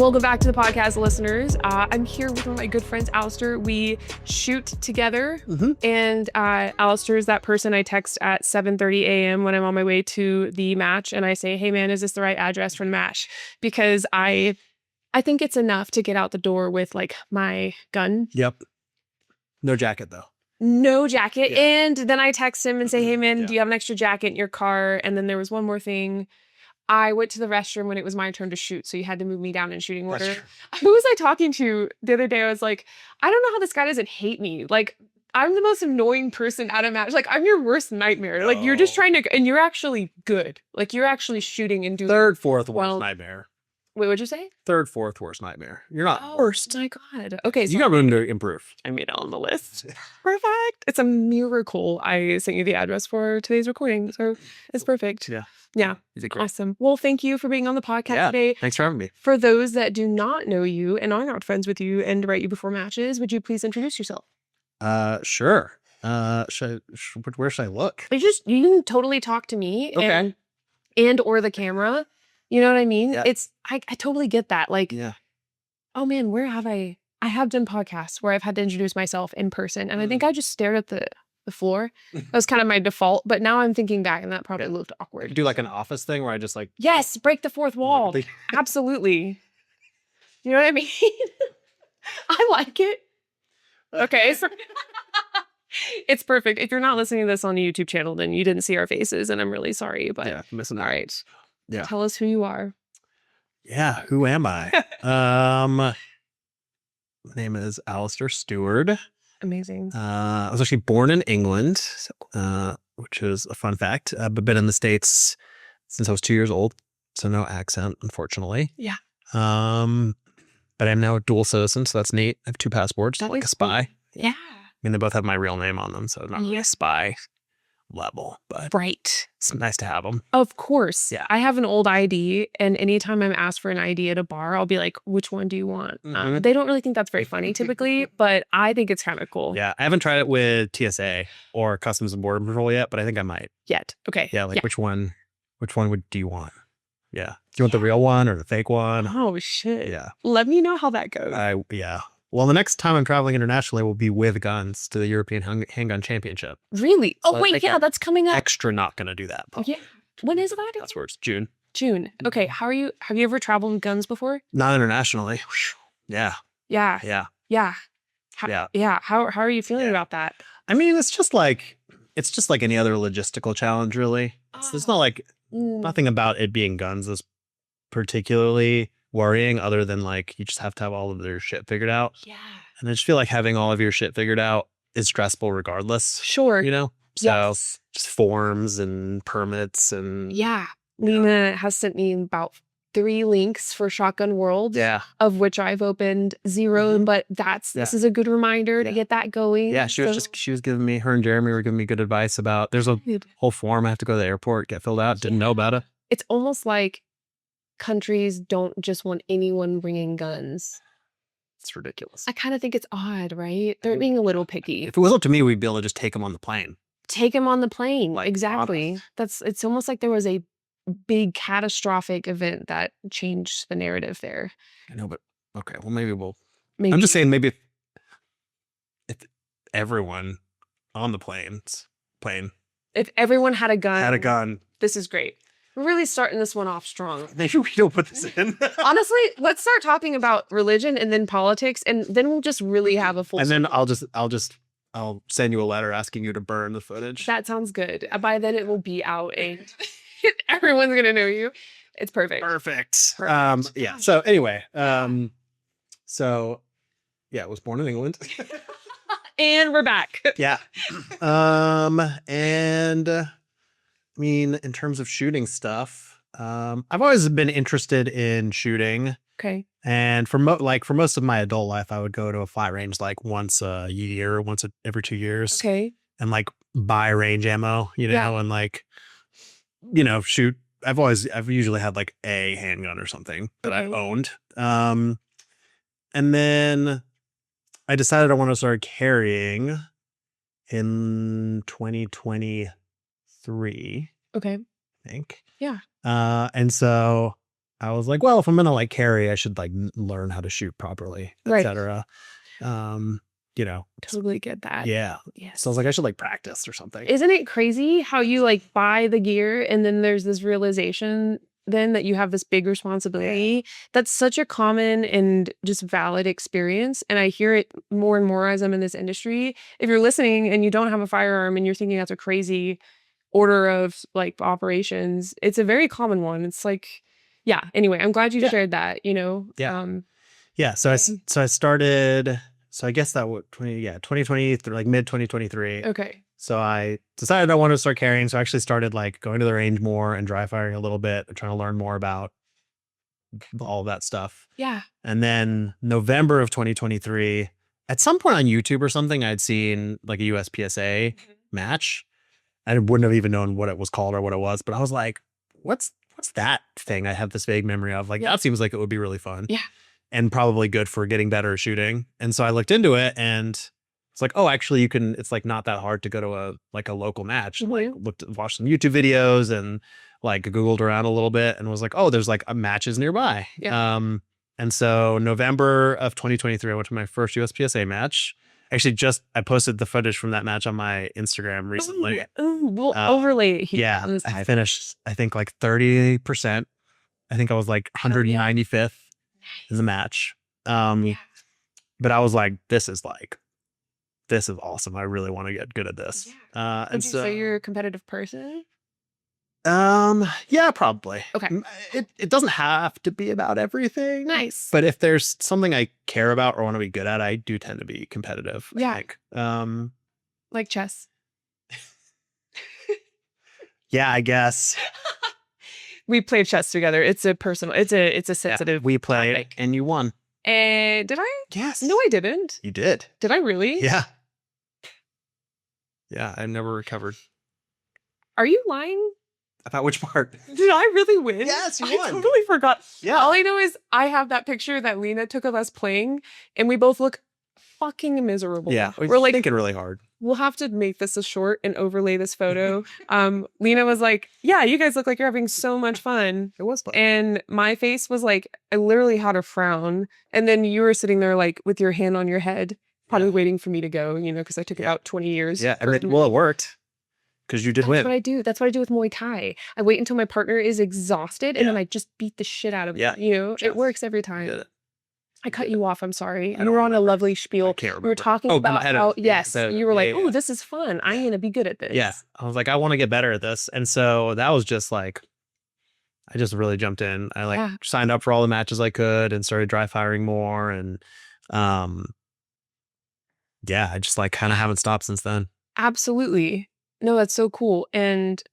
Welcome back to the podcast, listeners. I'm here with one of my good friends, Alastair. We shoot together, and Alastair is that person I text at 7:30 a.m. when I'm on my way to the match, and I say, "Hey, man, is this the right address for the match?" Because I think it's enough to get out the door with like my gun. Yep. No jacket though. No jacket. Yeah. And then I text him and say, "Hey, man, do you have an extra jacket in your car?" And then there was one more thing. I went to the restroom when it was my turn to shoot, so you had to move me down in shooting order. Who was I talking to the other day? I was like, I don't know how this guy doesn't hate me. Like, I'm the most annoying person at a match. Like, I'm your worst nightmare. Like, you're just trying to, and you're actually good. Like, you're actually shooting and doing. Third, fourth worst nightmare. Wait, what'd you say? Third, fourth worst nightmare. You're not worst. Oh my God. Okay. So you got room to improve. I made it on the list. Perfect. It's a miracle I sent you the address for today's recording. So it's perfect. Yeah. Yeah. Awesome. Well, thank you for being on the podcast today. Thanks for having me. For those that do not know you and are not friends with you and write you before matches, would you please introduce yourself? Sure. Where should I look? You can totally talk to me and or the camera. You know what I mean? Yeah. I totally get that. Like, oh man, where have I have done podcasts where I've had to introduce myself in person. And I think I just stared at the floor. That was kind of my default. But now I'm thinking back and that probably looked awkward. Do like an office thing where I just like. Yes, break the fourth wall. Absolutely. You know what I mean? I like it. Okay. So it's perfect. If you're not listening to this on the YouTube channel, then you didn't see our faces and I'm really sorry. But yeah, missing out. All right. Yeah. Tell us who you are. Yeah, who am I? My name is Alastair Steward. Amazing. I was actually born in England, which is a fun fact. But been in the States since I was 2 years old, so no accent, unfortunately. Yeah. But I'm now a dual citizen, so that's neat. I have 2 passports, like a spy. Cool. Yeah. I mean, they both have my real name on them, so not really a spy level, but right. It's nice to have them. Of course. Yeah. I have an old ID, and anytime I'm asked for an ID at a bar, I'll be like, which one do you want? They don't really think that's very funny typically, but I think it's kind of cool. Yeah. I haven't tried it with TSA or Customs and Border Patrol yet, but I think I might. Yet. Okay. Yeah. Like which one do you want? Yeah. Do you want the real one or the fake one? Oh, shit. Yeah. Let me know how that goes. Yeah. Well, the next time I'm traveling internationally will be with guns to the European Handgun Championship. Really? Oh, so wait, yeah, that's coming up. Extra not going to do that. Yeah. When is that? That's where it's June. June. Okay. Have you ever traveled with guns before? Not internationally. Yeah. Yeah. Yeah. Yeah. Yeah. How are you feeling about that? I mean, it's just like any other logistical challenge, really. It's not like nothing about it being guns is particularly worrying other than like you just have to have all of their shit figured out. Yeah. And I just feel like having all of your shit figured out is stressful regardless. Sure. You know? So just forms and permits and Lena has sent me about 3 links for Shotgun World. Yeah. Of which I've opened 0, but this is a good reminder to get that going. Yeah, she was giving me, her and Jeremy were giving me good advice about there's a whole form I have to go to the airport, get filled out. Didn't know about it. It's almost like countries don't just want anyone bringing guns. It's ridiculous. I kind of think it's odd, right? They're being a little picky. If it was up to me, we'd be able to just take them on the plane. Take them on the plane. Like, exactly. It's almost like there was a big catastrophic event that changed the narrative there. I know, but okay. Well, maybe I'm just saying maybe if everyone on the plane, if everyone had a gun, this this is great. We're really starting this one off strong. Maybe we don't put this in. Honestly, let's start talking about religion and then politics, and then we'll just really have a full. And then I'll send you a letter asking you to burn the footage. That sounds good. By then it will be out and everyone's gonna know you. It's perfect. Perfect. Yeah. So anyway, I was born in England. And we're back. Yeah. And I mean, in terms of shooting stuff, I've always been interested in shooting. Okay. And for most of my adult life, I would go to a flat range like once a year, every 2 years. Okay. And like buy range ammo, and like, shoot. I've usually had like a handgun or something that I owned. And then I decided I want to start carrying in 2023. Okay. I think. Yeah. And so I was like, well, if I'm gonna like carry, I should like learn how to shoot properly, etc. You know, totally get that. Yeah. So I was like, I should like practice or something. Isn't it crazy how you like buy the gear and then there's this realization then that you have this big responsibility? That's such a common and just valid experience. And I hear it more and more as I'm in this industry. If you're listening and you don't have a firearm and you're thinking that's a crazy order of like operations, it's a very common one. It's like, yeah. Anyway, I'm glad you shared that, you know? Yeah. So I started, so I guess that would 2020 through like mid 2023. Okay. So I decided I wanted to start carrying. So I actually started like going to the range more and dry firing a little bit and trying to learn more about all of that stuff. Yeah. And then November of 2023, at some point on YouTube or something, I'd seen like a USPSA match. I wouldn't have even known what it was called or what it was, but I was like, what's that thing I have this vague memory of? Like, that seems like it would be really fun. Yeah. And probably good for getting better at shooting. And so I looked into it and it's like, oh, actually you can, it's like not that hard to go to a local match. Like watched some YouTube videos and like Googled around a little bit and was like, oh, there's like matches nearby. Yeah. And so November of 2023, I went to my first USPSA match. Actually, I posted the footage from that match on my Instagram recently. We'll overlay it here. Yeah, I finished, I think like 30%. I think I was like 195th in the match. But I was like, this is awesome. I really want to get good at this. Yeah. Would you say you're a competitive person? Yeah, probably. Okay. It doesn't have to be about everything. Nice. But if there's something I care about or want to be good at, I do tend to be competitive. Yeah. I think. Like chess. Yeah, I guess. We played chess together. It's a sensitive. We played topic. And you won. And did I? Yes. No, I didn't. You did. Did I really? Yeah. Yeah, I never recovered. Are you lying? About which part? Did I really win? Yes, you won. I totally forgot. Yeah. All I know is I have that picture that Lena took of us playing, and we both look fucking miserable. Yeah, we're like thinking really hard. We'll have to make this a short and overlay this photo. Lena was like, yeah, you guys look like you're having so much fun. It was fun. And my face was like, I literally had a frown. And then you were sitting there like with your hand on your head, probably waiting for me to go, you know, because I took it out 20 years. Yeah, and it worked. Because you did win. That's what I do. That's what I do with Muay Thai. I wait until my partner is exhausted and then I just beat the shit out of them. You know, it works every time. I cut you off. I'm sorry. You were on a lovely spiel. I can't remember. We were talking about how, you were like, oh, this is fun. I'm going to be good at this. Yeah. I was like, I want to get better at this. And so that was just like, I just really jumped in. I signed up for all the matches I could and started dry firing more. And I just like kind of haven't stopped since then. Absolutely. No, that's so cool. And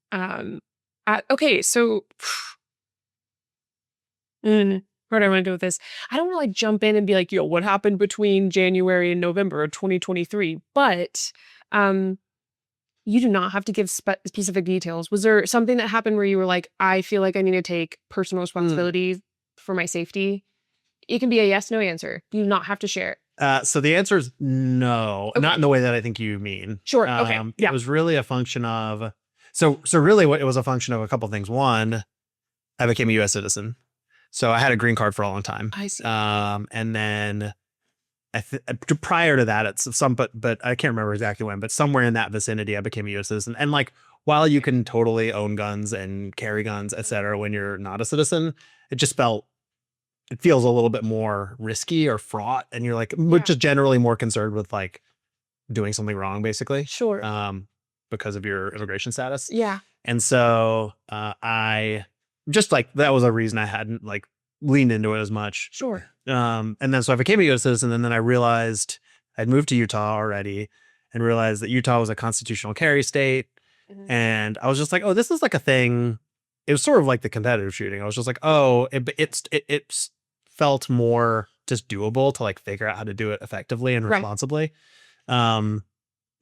okay, so where do I want to go with this? I don't want to like jump in and be like, yo, what happened between January and November of 2023? But you do not have to give specific details. Was there something that happened where you were like, I feel like I need to take personal responsibility for my safety? It can be a yes, no answer. You do not have to share it. So the answer is no, not in the way that I think you mean. Sure. Okay. It was really a function of, so really what it was a function of a couple of things. One, I became a U.S. citizen. So I had a green card for a long time. I see. And then prior to that, it's but I can't remember exactly when, but somewhere in that vicinity, I became a U.S. citizen. And like, while you can totally own guns and carry guns, et cetera, when you're not a citizen, it feels a little bit more risky or fraught. And you're like, just generally more concerned with like doing something wrong, basically. Sure. Because of your immigration status. Yeah. And so I just like, that was a reason I hadn't like leaned into it as much. Sure. And then so I became a U.S. citizen, and then I realized I'd moved to Utah already and realized that Utah was a constitutional carry state. Mm-hmm. And I was just like, oh, this is like a thing. It was sort of like the competitive shooting. I was just like, oh, it felt more just doable to like figure out how to do it effectively and responsibly.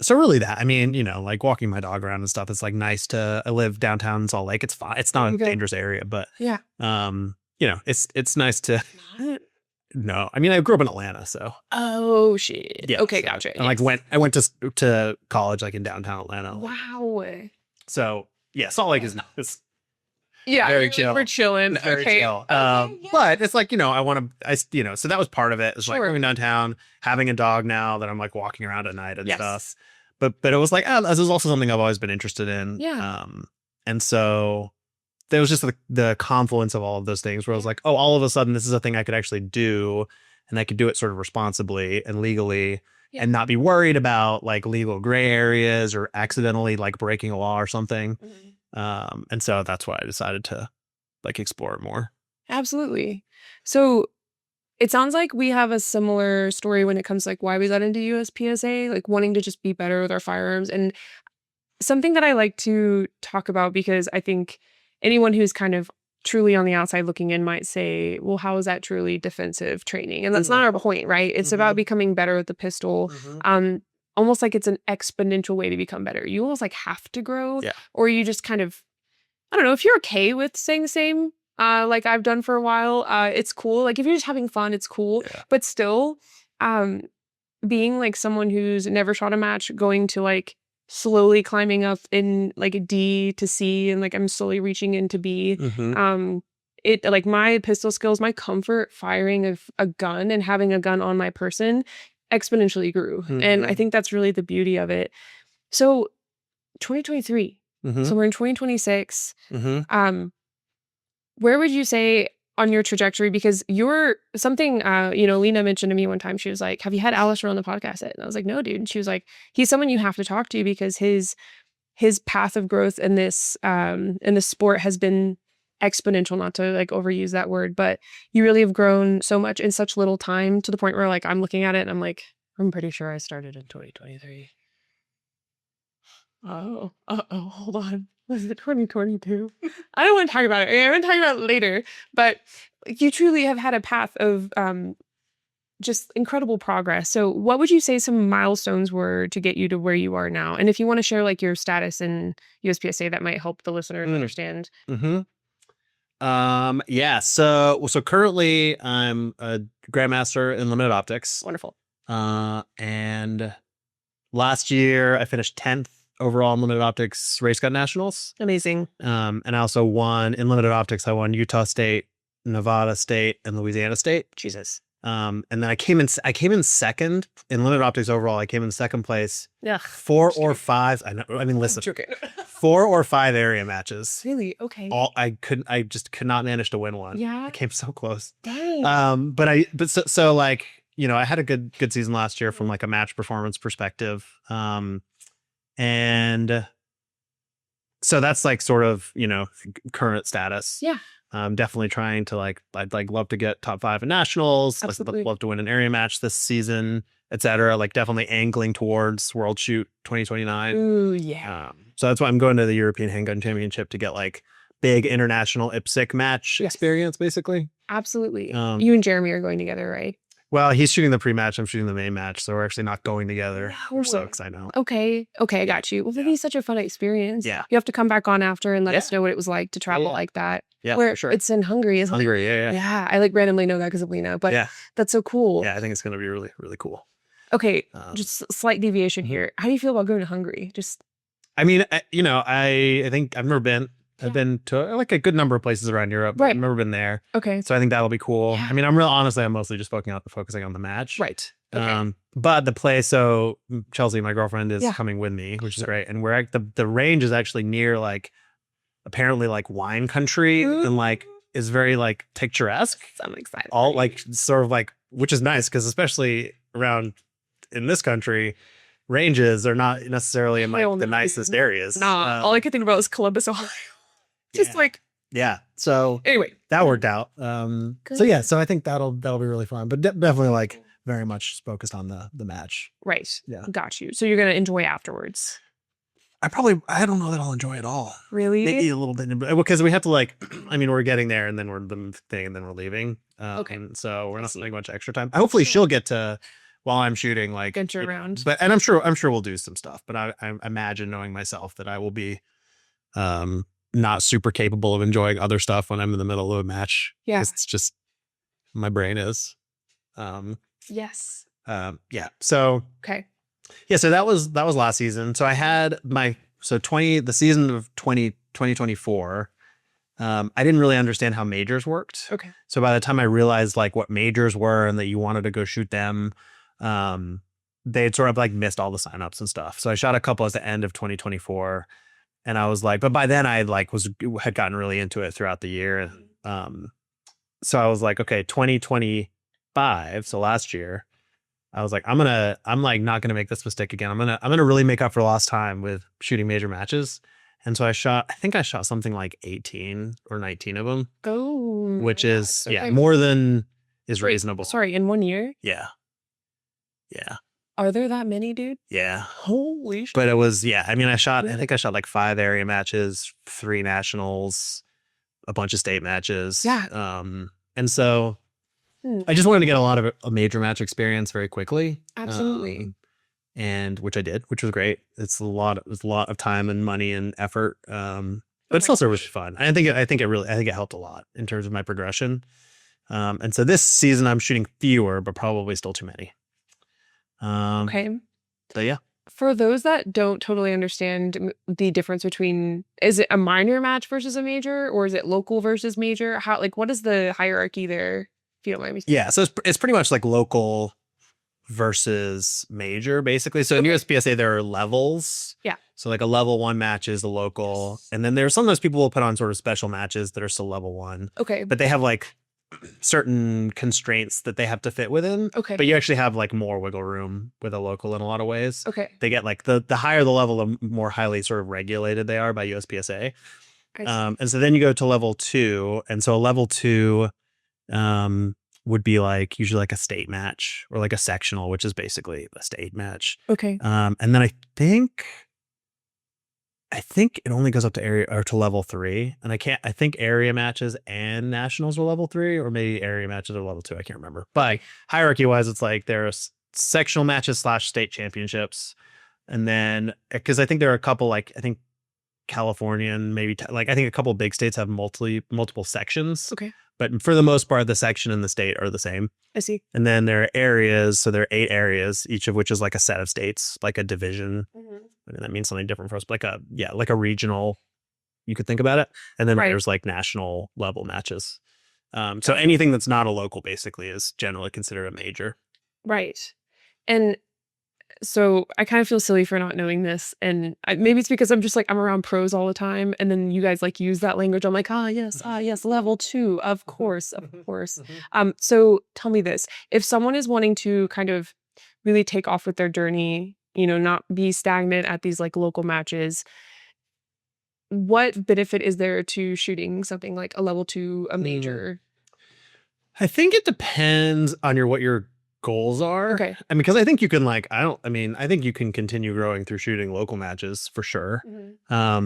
So really that, I mean, you know, like walking my dog around and stuff, it's like nice I live downtown Salt Lake. It's fine. It's not a dangerous area, but you know, it's nice to, no, I mean, I grew up in Atlanta, so. Oh shit. Yeah. Okay. So, gotcha. And like I went to college like in downtown Atlanta. Wow. So yeah, Salt Lake is nice. Yeah, very chill. We're chilling. Very okay. chill. Yeah. But it's like, I want to, so that was part of it. It's like Sure. going downtown, having a dog now that I'm like walking around at night and Yes. stuff. But it was like, this is also something I've always been interested in. Yeah. And so there was just the confluence of all of those things where I was like, oh, all of a sudden this is a thing I could actually do, and I could do it sort of responsibly and legally. Yeah. And not be worried about like legal gray areas or accidentally like breaking a law or something. Mm-hmm. And so that's why I decided to like explore it more. Absolutely. So it sounds like we have a similar story when it comes to like why we got into USPSA, like wanting to just be better with our firearms. And something that I like to talk about, because I think anyone who's kind of truly on the outside looking in might say, well, how is that truly defensive training? And that's not our point, right? It's about becoming better with the pistol. Almost like it's an exponential way to become better. You almost like have to grow, or you just kind of, I don't know, if you're okay with saying the same, like I've done for a while, it's cool. Like if you're just having fun, it's cool. Yeah. But still, being like someone who's never shot a match, going to like slowly climbing up in like a D to C, and like I'm slowly reaching into B. It like my pistol skills, my comfort firing a gun and having a gun on my person exponentially grew. And I think that's really the beauty of it. So 2023, so we're in 2026. Where would you say on your trajectory, because you're something, Lena mentioned to me one time, she was like, have you had Alastair on the podcast yet? And I was like, no, dude. And she was like, he's someone you have to talk to, because his path of growth in this sport has been exponential, not to like overuse that word, but you really have grown so much in such little time, to the point where like I'm looking at it and I'm like, I'm pretty sure I started in 2023. Oh, hold on. Was it 2022? I don't want to talk about it. I'm going to talk about it later. But you truly have had a path of just incredible progress. So what would you say some milestones were to get you to where you are now? And if you want to share like your status in USPSA, that might help the listeners understand. Yeah. So currently I'm a grandmaster in limited optics. Wonderful. And last year I finished 10th overall in limited optics race gun nationals. Amazing. And I also won in limited optics. I won Utah State, Nevada State, and Louisiana State. Jesus. And then I came in second in limited optics overall. I came in second place. Yeah. 4 or 5. I mean, listen, 4 or 5 area matches. Really? Okay. I just could not manage to win one. Yeah. I came so close. Dang. But so like, I had a good season last year from like a match performance perspective. And so that's like sort of, current status. Yeah. Definitely trying to I'd like love to get top 5 in nationals. Absolutely. Love to win an area match this season, etc. Like definitely angling towards World Shoot 2029. Ooh, yeah. So that's why I'm going to the European Handgun Championship to get like big international IPSC match experience, basically. Absolutely. You and Jeremy are going together, right? Well, he's shooting the pre-match. I'm shooting the main match. So we're actually not going together. No. We're so excited. Okay. I got you. Well, that'd be such a fun experience. Yeah. You have to come back on after and let us know what it was like to travel like that. Yeah, for sure. It's in Hungary, isn't it? Hungary, yeah. Yeah, I like randomly know that because of Lena, but that's so cool. Yeah, I think it's going to be really, really cool. Okay, just a slight deviation here. How do you feel about going to Hungary? I mean, I think I've never been. I've been to like a good number of places around Europe. Right. I've never been there. Okay. So I think that'll be cool. Yeah. I mean, I'm mostly just focusing on the match. Right. Okay. But the place, so Chelsea, my girlfriend, is coming with me, which is great. And we're at the range is actually near like apparently like wine country and like is very like picturesque. I'm excited. All like sort of like, which is nice because especially around in this country, ranges are not necessarily in like the nicest areas. Nah, all I could think about was Columbus, Ohio. So anyway, that worked out. So I think that'll be really fun, but definitely like very much focused on the match. Right. Yeah. Got you. So you're going to enjoy afterwards. I don't know that I'll enjoy it all. Really? Maybe a little bit, because we have to like, I mean, we're getting there and then we're the thing and then we're leaving. So we're not spending much extra time. Hopefully she'll get to, while I'm shooting, like get you around. And I'm sure we'll do some stuff, but I imagine, knowing myself, that I will be, not super capable of enjoying other stuff when I'm in the middle of a match. Yeah. It's just, my brain is. Yes. Yeah. So. Okay. Yeah. So that was last season. So I had the season of 2024, I didn't really understand how majors worked. Okay. So by the time I realized like what majors were and that you wanted to go shoot them, they had sort of like missed all the signups and stuff. So I shot a couple at the end of 2024, and I was like, but by then I like had gotten really into it throughout the year. So I was like, okay, 2025. So last year, I was like, I'm like not gonna make this mistake again. I'm gonna really make up for lost time with shooting major matches. And so I think I shot something like 18 or 19 of them. Oh, which is okay. more than is reasonable. Sorry, in 1 year? Yeah. Are there that many, dude? Yeah. Holy shit. But it was I mean, I think I shot like 5 area matches, 3 nationals, a bunch of state matches. Yeah. And so I just wanted to get a lot of a major match experience very quickly. Absolutely. And which I did, which was great. It's a lot of time and money and effort. But it's also really fun. I think it helped a lot in terms of my progression. And so this season I'm shooting fewer, but probably still too many. Okay. So yeah. For those that don't totally understand the difference between, is it a minor match versus a major, or is it local versus major? How, like, what is the hierarchy there? If you don't mind me. Yeah. So it's pretty much like local versus major, basically. So in USPSA, there are levels. Yeah. So like a level 1 match is the local. And then there's sometimes people will put on sort of special matches that are still level 1. Okay. But they have like certain constraints that they have to fit within. Okay. But you actually have like more wiggle room with a local in a lot of ways. Okay. They get like the higher the level, the more highly sort of regulated they are by USPSA. And so then you go to level 2. And so a level 2 would be like usually like a state match or like a sectional, which is basically a state match. Okay. And then I think it only goes up to area or to level 3. And I think area matches and nationals are level 3, or maybe area matches are level 2. I can't remember. But hierarchy wise, it's like there are sectional matches / state championships. And then, because I think there are a couple, like I think California and maybe like I think a couple of big states have multiple sections. Okay. But for the most part, the section and the state are the same. I see. And then there are areas. So there are 8 areas, each of which is like a set of states, like a division. And that means something different for us, like a regional, you could think about it. And then there's like national level matches. So anything that's not a local basically is generally considered a major. Right. And so I kind of feel silly for not knowing this. And maybe it's because I'm just like, I'm around pros all the time. And then you guys like use that language. I'm like, yes, level 2, of course. So tell me this, if someone is wanting to kind of really take off with their journey, not be stagnant at these like local matches, what benefit is there to shooting something like a level 2, a major? I think it depends on what your goals are. Okay. I mean, because I think you can I think you can continue growing through shooting local matches for sure. I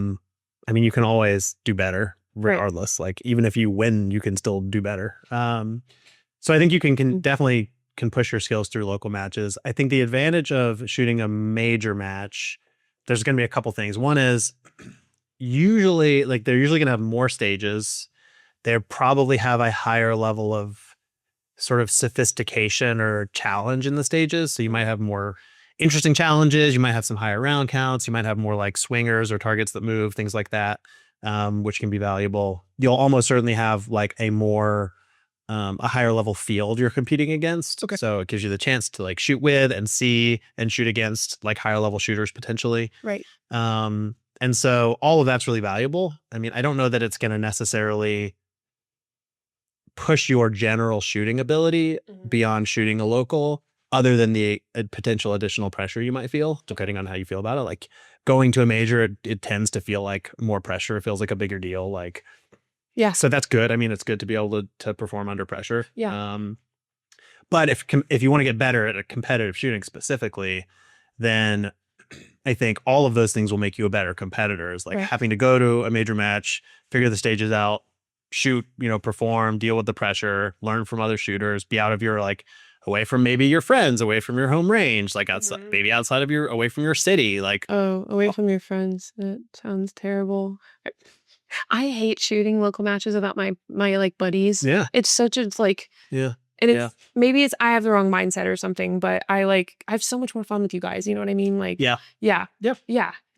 mean, you can always do better regardless. Like even if you win, you can still do better. So I think you can definitely can push your skills through local matches. I think the advantage of shooting a major match, there's going to be a couple things. One is they're usually going to have more stages. They probably have a higher level of sort of sophistication or challenge in the stages. So you might have more interesting challenges. You might have some higher round counts. You might have more like swingers or targets that move, things like that, which can be valuable. You'll almost certainly have like a higher level field you're competing against. Okay. So it gives you the chance to like shoot with and see and shoot against like higher level shooters potentially. Right. And so all of that's really valuable. I mean, I don't know that it's going to necessarily push your general shooting ability beyond shooting a local, other than the potential additional pressure you might feel, depending on how you feel about it. Like going to a major, it tends to feel like more pressure. It feels like a bigger deal. Like, yeah. So that's good. I mean, it's good to be able to perform under pressure. Yeah. But if you want to get better at a competitive shooting specifically, then I think all of those things will make you a better competitor. Is like having to go to a major match, figure the stages out, shoot, perform, deal with the pressure, learn from other shooters, be out of your like away from maybe your friends, away from your home range, like outside, maybe outside of away from your city, like away from your friends. That sounds terrible. I hate shooting local matches without my like buddies. Yeah, it's such a like And it's maybe it's I have the wrong mindset or something, but I have so much more fun with you guys. You know what I mean? Like yeah.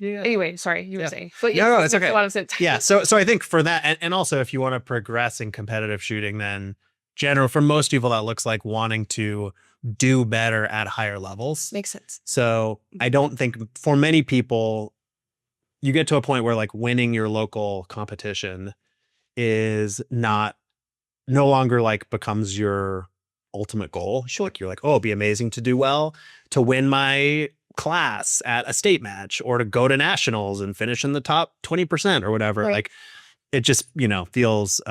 Anyway, sorry, you were saying. But no, it's okay. A lot of sense. Yeah. So I think for that, and also if you want to progress in competitive shooting, then for most people that looks like wanting to do better at higher levels. Makes sense. So I don't think for many people, you get to a point where like winning your local competition is no longer like becomes your ultimate goal. Sure. Like you're like, oh, it'd be amazing to do well, to win my class at a state match or to go to nationals and finish in the top 20% or whatever. Right. Like it just, feels,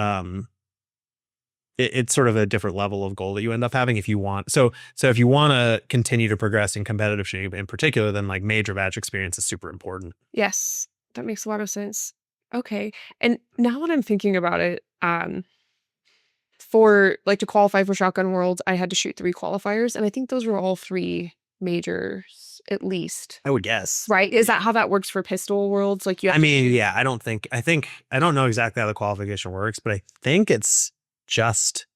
it's sort of a different level of goal that you end up having if you want. So if you want to continue to progress in competitive shooting in particular, then like major match experience is super important. Yes, that makes a lot of sense. Okay. And now that I'm thinking about it, for like to qualify for Shotgun World, I had to shoot 3 qualifiers, and I think those were all 3 majors at least. I would guess. Right? Is that how that works for Pistol Worlds? Like you have I don't know exactly how the qualification works, but I think it's just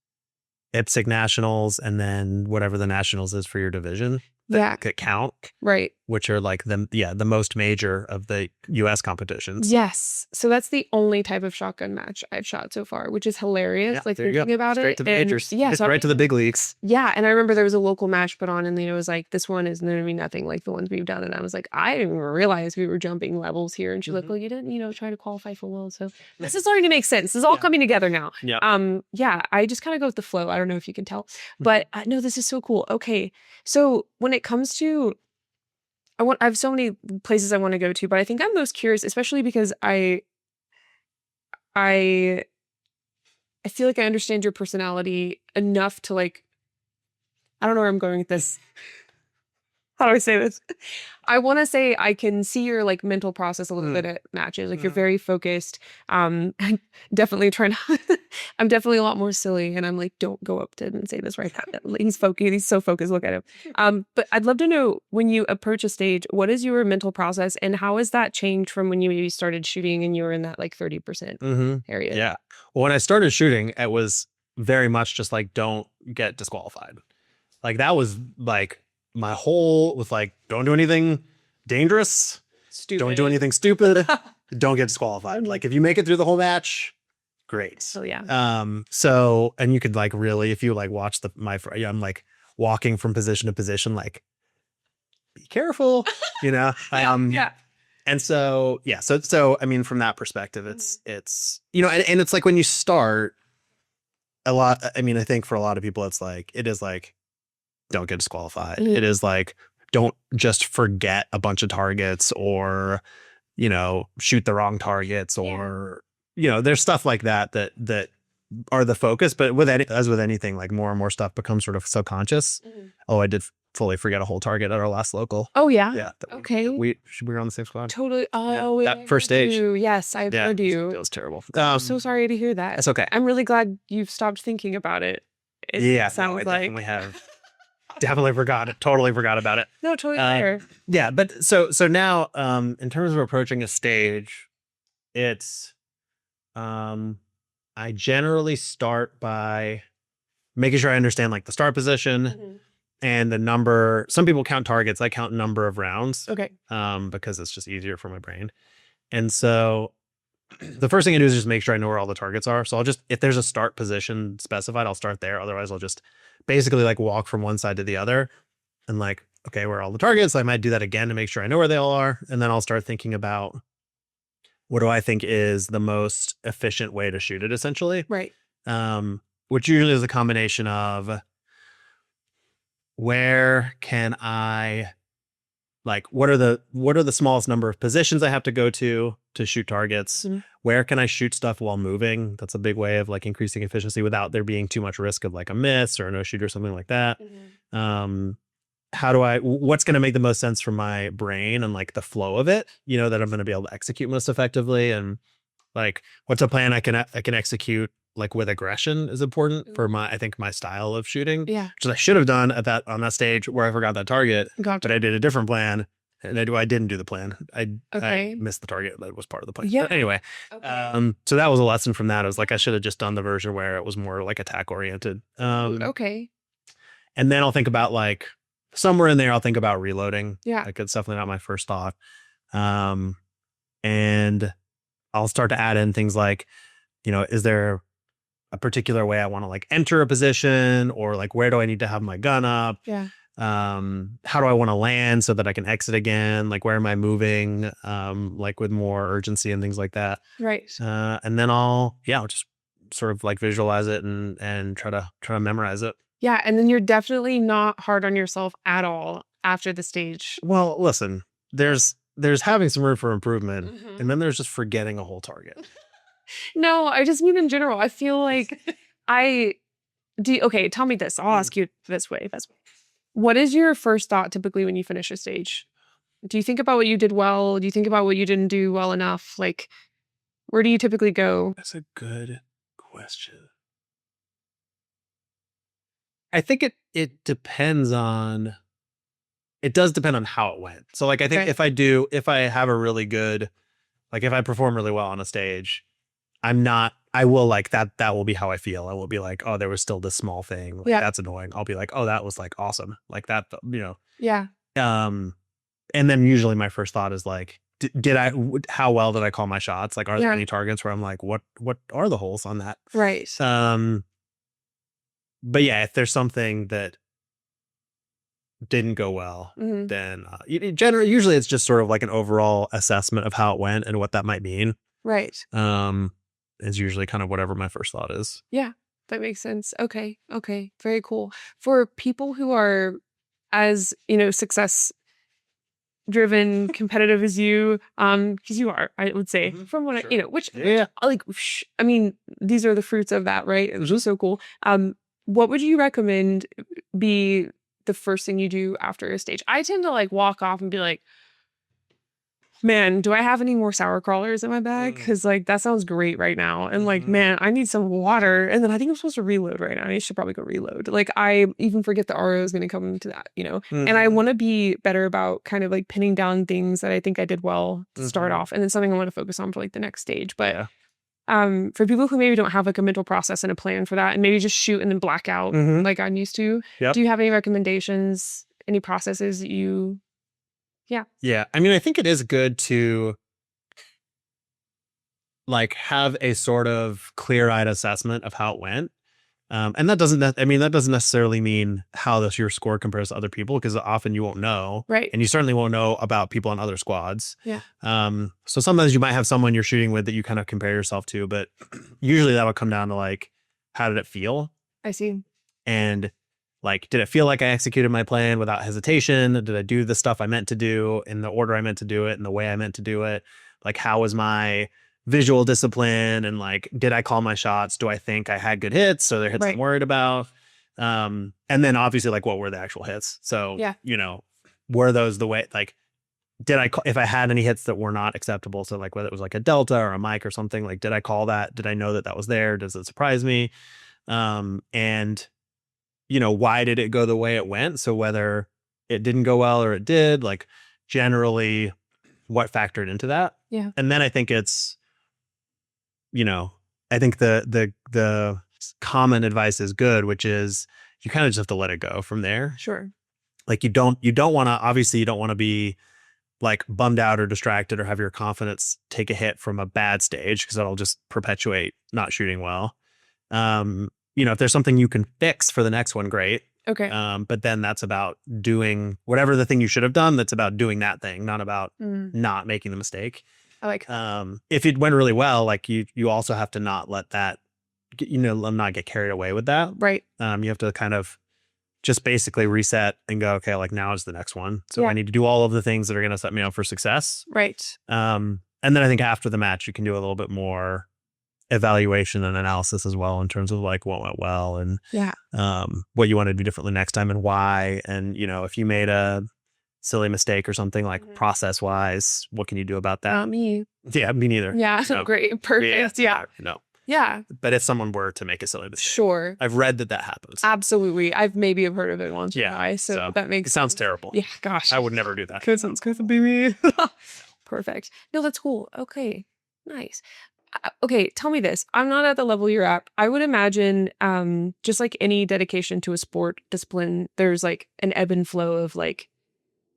IPSC nationals and then whatever the nationals is for your division that count, right? Which are like the most major of the US competitions. Yes, so that's the only type of shotgun match I've shot so far, which is hilarious. Like thinking about straight it, to the majors, so right to the big leagues. Yeah, and I remember there was a local match put on, and it was like, this one is going to be nothing like the ones we've done, and I was like, I didn't even realize we were jumping levels here, and she's like, well, you didn't, try to qualify for World, so this is starting to make sense. This is all coming together now. Yeah, I just kind of go with the flow. I don't know if you can tell, but no, this is so cool. Okay, so when it comes to I have so many places I want to go to, but I think I'm most curious, especially because I feel like I understand your personality enough to like, I don't know where I'm going with this. How do I say this? I want to say I can see your like mental process a little bit at matches. Like you're very focused. I'm definitely I'm definitely a lot more silly, and I'm like, don't go up to him and say this right now. He's focused. He's so focused. Look at him. But I'd love to know, when you approach a stage, what is your mental process, and how has that changed from when you maybe started shooting and you were in that like 30% area? Yeah. Well, when I started shooting, it was very much just like, don't get disqualified. Like that was like my whole was like, don't do anything dangerous. Stupid. Don't do anything stupid. Don't get disqualified. Like if you make it through the whole match, great. So yeah. So, and you could like really, if you like watch I'm like walking from position to position, like be careful, yeah. And so, yeah. So, I mean, from that perspective, it's, and it's like when you start a lot, I mean, I think for a lot of people, it is like, don't get disqualified. It is like, don't just forget a bunch of targets or, shoot the wrong targets or, there's stuff like that are the focus. But as with anything, like more and more stuff becomes sort of subconscious. Oh, I did fully forget a whole target at our last local. Oh yeah. Yeah. Okay. We were on the same squad. Totally. Oh, that first stage. Yes, I've heard you. It was terrible. I'm so sorry to hear that. That's okay. I'm really glad you've stopped thinking about it. I definitely have. Definitely forgot it. Totally forgot about it. No, totally fair. Yeah, but so now, in terms of approaching a stage, it's, I generally start by making sure I understand like the start position and the number. Some people count targets. I count number of rounds. Okay. Because it's just easier for my brain. And so the first thing I do is just make sure I know where all the targets are. So if there's a start position specified, I'll start there. Otherwise, I'll just basically like walk from one side to the other and like, okay, where are all the targets? I might do that again to make sure I know where they all are. And then I'll start thinking about, what do I think is the most efficient way to shoot it, essentially? Right. Which usually is a combination of, where can I, like, what are the smallest number of positions I have to go to shoot targets? Where can I shoot stuff while moving? That's a big way of like increasing efficiency without there being too much risk of like a miss or a no shoot or something like that. What's going to make the most sense for my brain and like the flow of it, that I'm going to be able to execute most effectively. And like, what's a plan I can execute like with aggression is important for I think my style of shooting. Yeah. Which I should have done on that stage where I forgot that target, Gotcha. but I did a different plan And I didn't do the plan. I Okay. missed the target. That was part of the plan. Yeah. But anyway, Okay. so that was a lesson from that. I was like, I should have just done the version where it was more like attack oriented. Okay. And then I'll think about like somewhere in there, I'll think about reloading. Yeah. Like it's definitely not my first thought. And I'll start to add in things like, you know, is there a particular way I want to like enter a position, or like where do I need to have my gun up? Yeah. How do I want to land so that I can exit again? Like where am I moving? Like with more urgency and things like that. Right. And then I'll just sort of like visualize it and try to memorize it. Yeah. And then you're definitely not hard on yourself at all after the stage. Well, listen, there's having some room for improvement, and then there's just forgetting a whole target. No, I just mean in general. I feel like okay, tell me this. I'll ask you this way. What is your first thought typically when you finish a stage? Do you think about what you did well? Do you think about what you didn't do well enough? Like, where do you typically go? That's a good question. I think it depends on, it does depend on how it went. So like, I think if I have a really good, like if I perform really well on a stage, I will like that will be how I feel. I will be like, oh, there was still this small thing. Like, that's annoying. I'll be like, oh, that was like awesome. Like that, you know. Yeah. And then usually my first thought is like, how well did I call my shots? Like, are there any targets where I'm like, what are the holes on that? Right. But yeah, if there's something that didn't go well, then usually it's just sort of like an overall assessment of how it went and what that might mean. Right. Is usually kind of whatever my first thought is. Yeah, that makes sense. Okay. Very cool. For people who are as, success driven, competitive as you, because you are, I would say, from what which like, I mean, these are the fruits of that, right? It was just so cool. What would you recommend be the first thing you do after a stage? I tend to like walk off and be like, man, do I have any more sour crawlers in my bag? Because like that sounds great right now. And like, man, I need some water. And then I think I'm supposed to reload right now. I should probably go reload. Like I even forget the RO is going to come into that, And I want to be better about kind of like pinning down things that I think I did well to start off, and then something I want to focus on for like the next stage. But for people who maybe don't have like a mental process and a plan for that, and maybe just shoot and then black out like I'm used to, do you have any recommendations, any processes that you... Yeah. I mean, I think it is good to like have a sort of clear-eyed assessment of how it went. And that doesn't necessarily mean how your score compares to other people, because often you won't know. Right. And you certainly won't know about people on other squads. Yeah. So sometimes you might have someone you're shooting with that you kind of compare yourself to, but usually that'll come down to like, how did it feel? I see. And like, did it feel like I executed my plan without hesitation? Did I do the stuff I meant to do in the order I meant to do it and the way I meant to do it? Like, how was my visual discipline? And like, did I call my shots? Do I think I had good hits? So they're hits I'm worried about. And then obviously, like, what were the actual hits? So, were those the way, like, if I had any hits that were not acceptable, so like whether it was like a delta or a mic or something, like, did I call that? Did I know that was there? Does it surprise me? And why did it go the way it went? So whether it didn't go well or it did, like generally what factored into that. Yeah. And then I think it's, I think the common advice is good, which is you kind of just have to let it go from there. Sure. Like you don't want to, obviously you don't want to be like bummed out or distracted or have your confidence take a hit from a bad stage, because that'll just perpetuate not shooting well. If there's something you can fix for the next one, great. Okay. But then that's about doing whatever the thing you should have done. That's about doing that thing, not about not making the mistake. I like that. If it went really well, like you also have to not let that, not get carried away with that. Right. You have to kind of just basically reset and go, okay, like now is the next one. So I need to do all of the things that are going to set me up for success. Right. And then I think after the match, you can do a little bit more evaluation and analysis as well, in terms of like what went well and what you want to do differently next time and why. And if you made a silly mistake or something, like process wise, what can you do about that? Not me. Yeah, me neither. Yeah. Great. Perfect. Yeah. Yeah. But if someone were to make a silly mistake. Sure. I've read that happens. Absolutely. I've maybe have heard of it once or twice. So that makes it sounds terrible. Yeah, gosh. I would never do that. Sounds good to be me. Perfect. No, that's cool. Okay. Nice. Okay, tell me this. I'm not at the level you're at. I would imagine just like any dedication to a sport discipline, there's like an ebb and flow of like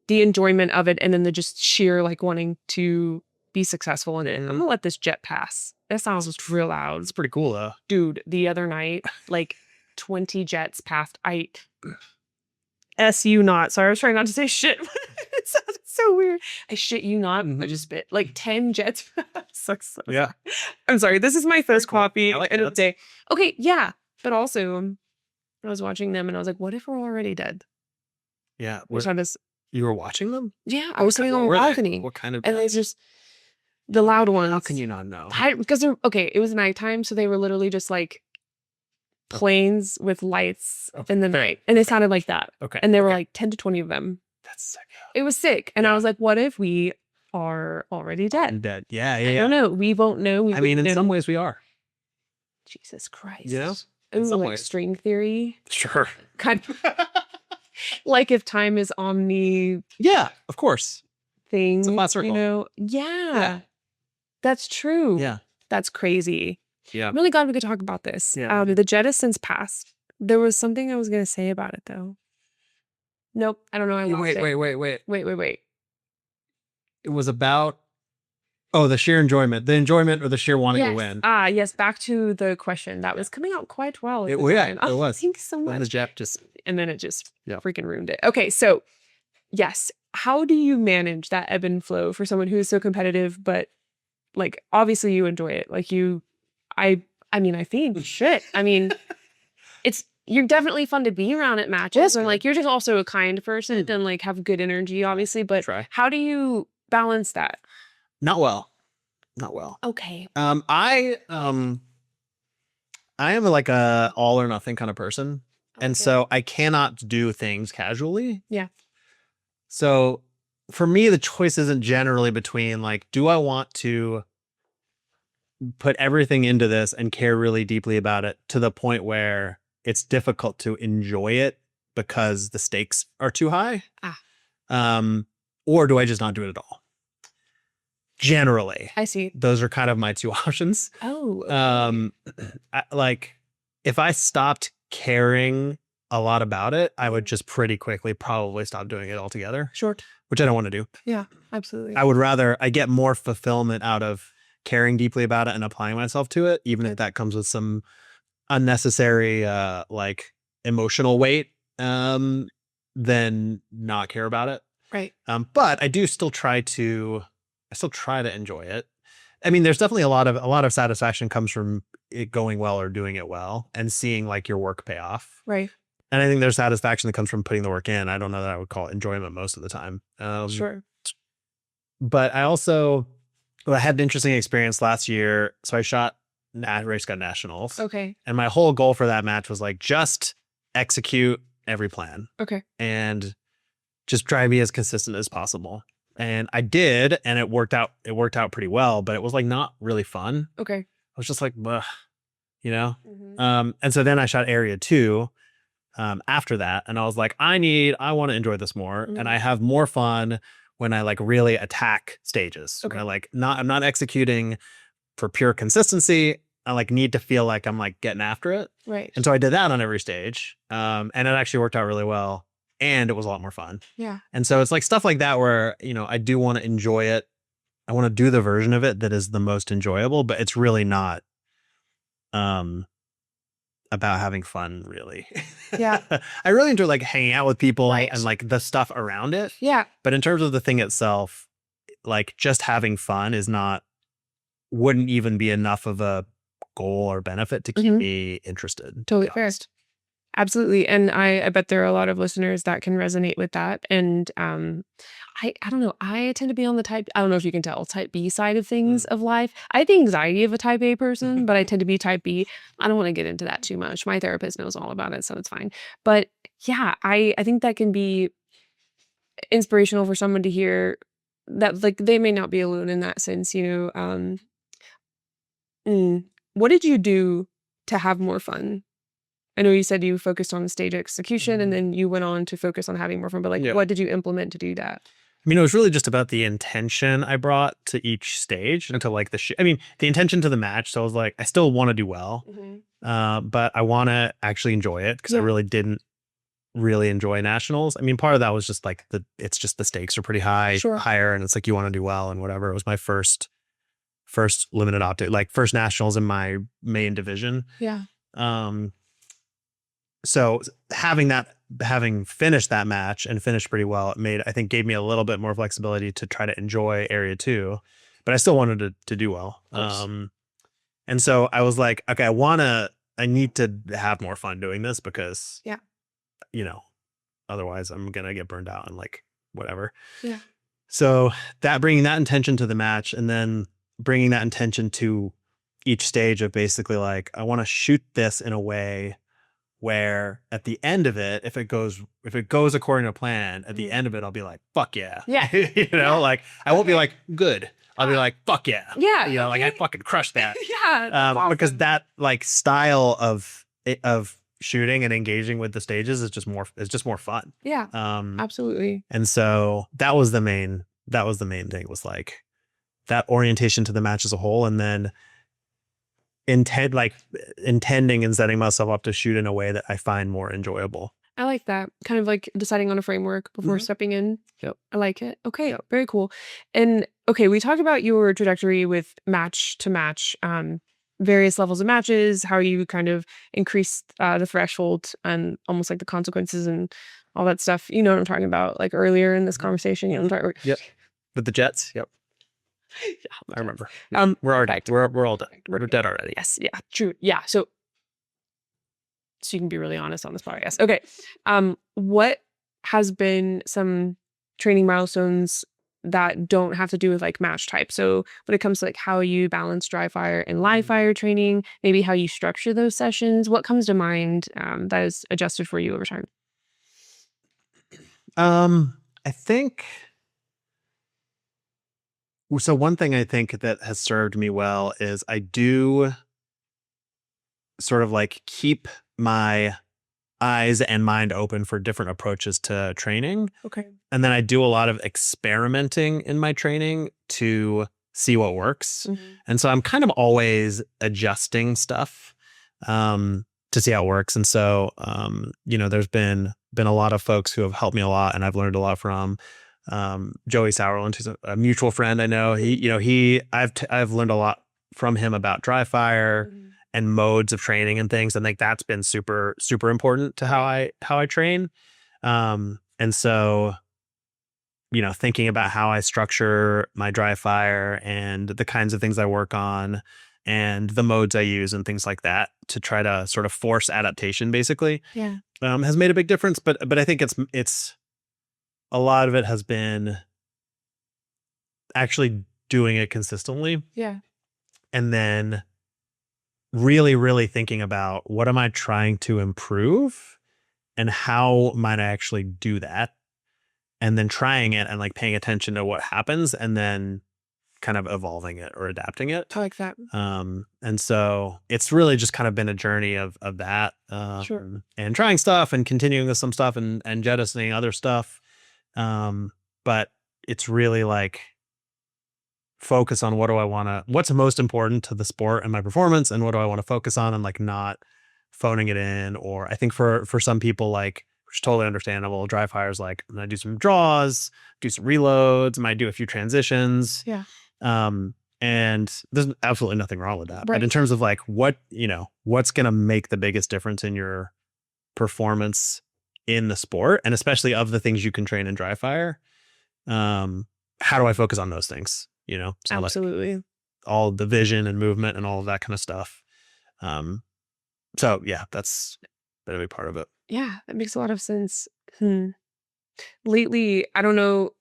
the enjoyment of it and then the just sheer like wanting to be successful in it. I'm gonna let this jet pass. That sounds just real loud. It's pretty cool though. Dude, the other night, like 20 jets passed. SU not. Sorry, I was trying not to say shit. It sounded so weird. I shit you not. I just spit. Like 10 jets. Sucks. Yeah. I'm sorry. This is my first coffee like end of the day. Okay, yeah. But also, I was watching them and I was like, what if we're already dead? Yeah. You were watching them? Yeah, I was sitting on the balcony. What kind of? And it's just the loud ones. How can you not know? Because it was nighttime, so they were literally just like planes with lights in the night. And they sounded like that. Okay. And there were like 10 to 20 of them. That's sick. It was sick. And I was like, what if we are already dead? I'm dead. Yeah. I don't know. We won't know. In some ways we are. Jesus Christ. You know? Ooh, like string theory. Sure. Kind of. Like if time is omni. Yeah, of course. Thing. It's a flat circle. You know? Yeah. That's true. Yeah. That's crazy. Yeah. I'm really glad we could talk about this. Yeah. The jet has since passed. There was something I was going to say about it though. Nope. I don't know. Wait. It was about the sheer enjoyment. The enjoyment or the sheer wanting to win. Yes. Back to the question. That was coming out quite well. It was. Thanks so much. And the Jap just freaking ruined it. Okay. So yes. How do you manage that ebb and flow for someone who's so competitive, but like, obviously you enjoy it. Like I think shit. I mean, you're definitely fun to be around at matches, or like you're just also a kind person and like have good energy, obviously. But how do you balance that? Not well. Okay. I am like a all or nothing kind of person, and so I cannot do things casually. Yeah. So for me, the choice isn't generally between like, do I want to put everything into this and care really deeply about it to the point where it's difficult to enjoy it because the stakes are too high? Or do I just not do it at all? Generally. I see. Those are kind of my two options. Oh. Okay. Like if I stopped caring a lot about it, I would just pretty quickly probably stop doing it altogether. Short. Which I don't want to do. Yeah, absolutely. I get more fulfillment out of caring deeply about it and applying myself to it, even if that comes with some unnecessary like emotional weight, than not care about it. Right. But I still try to enjoy it. I mean, there's definitely a lot of satisfaction comes from it going well or doing it well and seeing like your work pay off. Right. And I think there's satisfaction that comes from putting the work in. I don't know that I would call it enjoyment most of the time. Sure. But I had an interesting experience last year. So I shot Race Gun Nationals. Okay. And my whole goal for that match was like, just execute every plan. Okay. And just try to be as consistent as possible. And I did, and it worked out pretty well, but it was like not really fun. Okay. I was just like, ugh, you know? Mm-hmm. And so then I shot Area 2 after that, and I was like, I want to enjoy this more. Mm-hmm. And I have more fun when I like really attack stages. Okay. I'm not executing for pure consistency. I like need to feel like I'm like getting after it. Right. And so I did that on every stage. And it actually worked out really well. And it was a lot more fun. Yeah. And so it's like stuff like that where, you know, I do want to enjoy it. I want to do the version of it that is the most enjoyable, but it's really not about having fun, really. Yeah. I really enjoy like hanging out with people and like the stuff around it. Yeah. But in terms of the thing itself, like just having fun wouldn't even be enough of a goal or benefit to keep me interested. Totally fair. Absolutely. And I bet there are a lot of listeners that can resonate with that. And I don't know. I tend to be on the I don't know if you can tell, type B side of things of life. I have the anxiety of a type A person, but I tend to be type B. I don't want to get into that too much. My therapist knows all about it, so it's fine. But yeah, I think that can be inspirational for someone to hear that like they may not be alone in that sense, you know. what did you do to have more fun? I know you said you focused on stage execution and then you went on to focus on having more fun, but like, what did you implement to do that? I mean, it was really just about the intention I brought to each stage and to like the intention to the match. So I was like, I still want to do well, but I want to actually enjoy it because I really didn't really enjoy nationals. I mean, part of that was just like it's just the stakes are pretty higher, and it's like you want to do well and whatever. It was my first limited optic, like first nationals in my main division. Yeah. So having finished that match and finished pretty well, I think gave me a little bit more flexibility to try to enjoy area 2, but I still wanted to do well. And so I was like, okay, I need to have more fun doing this because, otherwise I'm going to get burned out and like whatever. Yeah. So bringing that intention to the match and then bringing that intention to each stage of basically like, I want to shoot this in a way where at the end of it, if it goes according to plan, at the end of it, I'll be like, fuck yeah. Yeah. Like I won't be like good. I'll be like, fuck yeah. Yeah. Like I fucking crushed that. Awesome. Because that like style of shooting and engaging with the stages is just more fun. Yeah. Absolutely. And so that was the main thing, was like that orientation to the match as a whole, and then intending and setting myself up to shoot in a way that I find more enjoyable. I like that. Kind of like deciding on a framework before stepping in. Yep. I like it. Okay. Yep. Very cool. And okay, we talked about your trajectory with match to match, various levels of matches, how you kind of increased the threshold and almost like the consequences and all that stuff. You know what I'm talking about? Like earlier in this conversation, Yep. With the Jets. Yep. I remember. We're all dead. We're dead already. Yes. Yeah. True. Yeah. So you can be really honest on this podcast. Okay. What has been some training milestones that don't have to do with like match type? So when it comes to like how you balance dry fire and live fire training, maybe how you structure those sessions, what comes to mind that is adjusted for you over time? I think. So one thing I think that has served me well is I do sort of like keep my eyes and mind open for different approaches to training. Okay. And then I do a lot of experimenting in my training to see what works. And so I'm kind of always adjusting stuff to see how it works. And so, there's been a lot of folks who have helped me a lot and I've learned a lot from. Joey Sauerland, who's a mutual friend I know. I've learned a lot from him about dry fire and modes of training and things. I think that's been super, super important to how I train. And so, thinking about how I structure my dry fire and the kinds of things I work on and the modes I use and things like that to try to sort of force adaptation, basically, has made a big difference. But I think it's a lot of it has been actually doing it consistently. Yeah. And then really, really thinking about what am I trying to improve and how might I actually do that? And then trying it and like paying attention to what happens and then kind of evolving it or adapting it. I like that. And so it's really just kind of been a journey of that. Sure. And trying stuff and continuing with some stuff and jettisoning other stuff. But it's really like focus on what's most important to the sport and my performance and what do I want to focus on and like not phoning it in. Or I think for some people, like, which is totally understandable, dry fires, like I'm gonna do some draws, do some reloads, I might do a few transitions. Yeah. And there's absolutely nothing wrong with that. Right. But in terms of like what's gonna make the biggest difference in your performance in the sport, and especially of the things you can train in dry fire, how do I focus on those things? So absolutely, like all the vision and movement and all of that kind of stuff. So yeah, that's been a big part of it. Yeah, that makes a lot of sense. Lately, I don't know,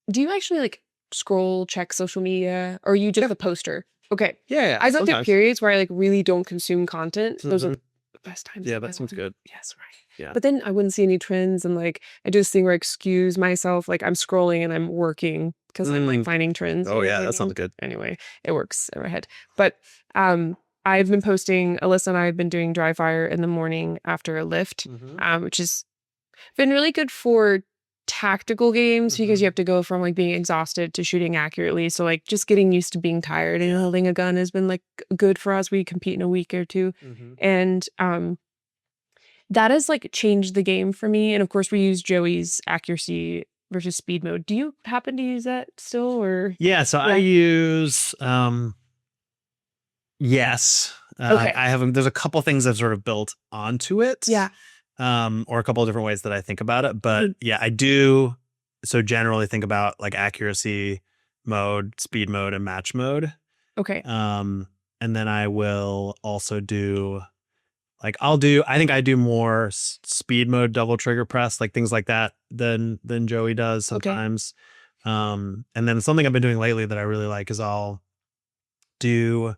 do you actually like scroll, check social media, or are you just a poster? Okay. Yeah. I don't get periods where I like really don't consume content. Those are the best times. Yeah, that sounds good. Yes, right. Yeah. But then I wouldn't see any trends, and like I do this thing where I excuse myself, like I'm scrolling and I'm working because I'm like finding trends. Oh yeah, that sounds good. Anyway, it works in my head. But I've been posting, Alyssa and I have been doing dry fire in the morning after a lift, which has been really good for tactical games because you have to go from like being exhausted to shooting accurately. So like just getting used to being tired and holding a gun has been like good for us. We compete in a week or two. And that has like changed the game for me. And of course we use Joey's accuracy versus speed mode. Do you happen to use that still or? Yeah, so I use yes. Okay. I have there's a couple things I've sort of built onto it. Yeah. Or a couple of different ways that I think about it. But yeah, I do so generally think about like accuracy mode, speed mode, and match mode. Okay. And then I will also do like I think I do more speed mode double trigger press, like things like that than Joey does sometimes. And then something I've been doing lately that I really like is I'll do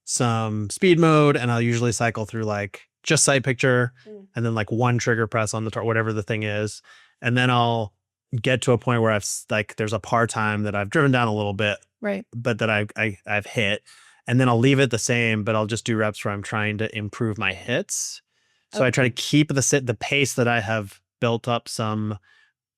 some speed mode and I'll usually cycle through like just sight picture and then like one trigger press on the target, whatever the thing is. And then I'll get to a point where I've like, there's a par time that I've driven down a little bit, right? But that I've hit, and then I'll leave it the same, but I'll just do reps where I'm trying to improve my hits. So I try to keep the pace that I have built up some,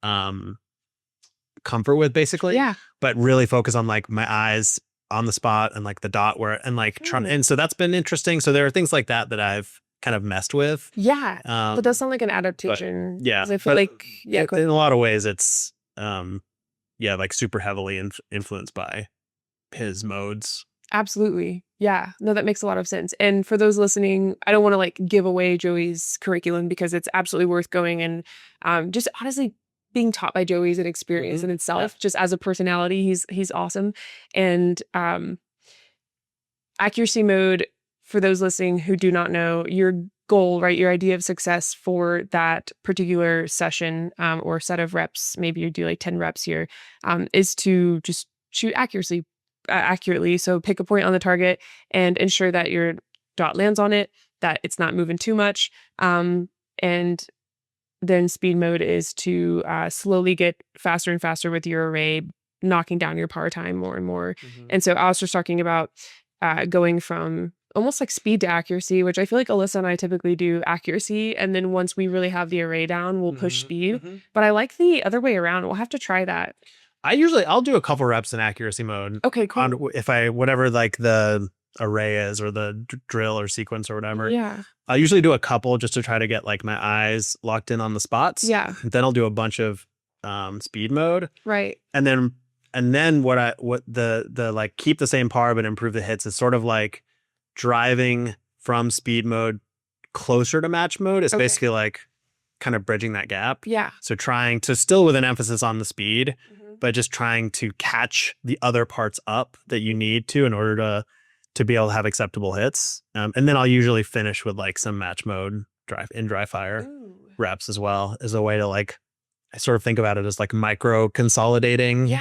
comfort with basically, but really focus on like my eyes on the spot and like the dot where, and like trying, and so that's been interesting. So there are things like that I've kind of messed with. Yeah. But that sounds like an adaptation. But, yeah. I feel like, in a lot of ways it's, like super heavily influenced by his modes. Absolutely. Yeah. No, that makes a lot of sense. And for those listening, I don't want to like give away Joey's curriculum because it's absolutely worth going. And just honestly being taught by Joey is an experience in itself. Just as a personality, he's awesome. And accuracy mode, for those listening who do not know, your goal, right? Your idea of success for that particular session or set of reps, maybe you do like 10 reps here, is to just shoot accurately. So pick a point on the target and ensure that your dot lands on it, that it's not moving too much. And then speed mode is to slowly get faster and faster with your array, knocking down your par time more and more. And so I was just talking about going from almost like speed to accuracy, which I feel like Alyssa and I typically do accuracy. And then once we really have the array down, we'll push speed. But I like the other way around. We'll have to try that. I'll do a couple reps in accuracy mode. Okay, cool. Whatever like the array is or the drill or sequence or whatever. Yeah. I usually do a couple just to try to get like my eyes locked in on the spots. Yeah. And then I'll do a bunch of speed mode. Right. And then what the like keep the same par but improve the hits is sort of like driving from speed mode closer to match mode. It's basically like kind of bridging that gap. Yeah. So trying to still with an emphasis on the speed, but just trying to catch the other parts up that you need to in order to be able to have acceptable hits. And then I'll usually finish with like some match mode dry fire reps as well as a way to like, I sort of think about it as like micro consolidating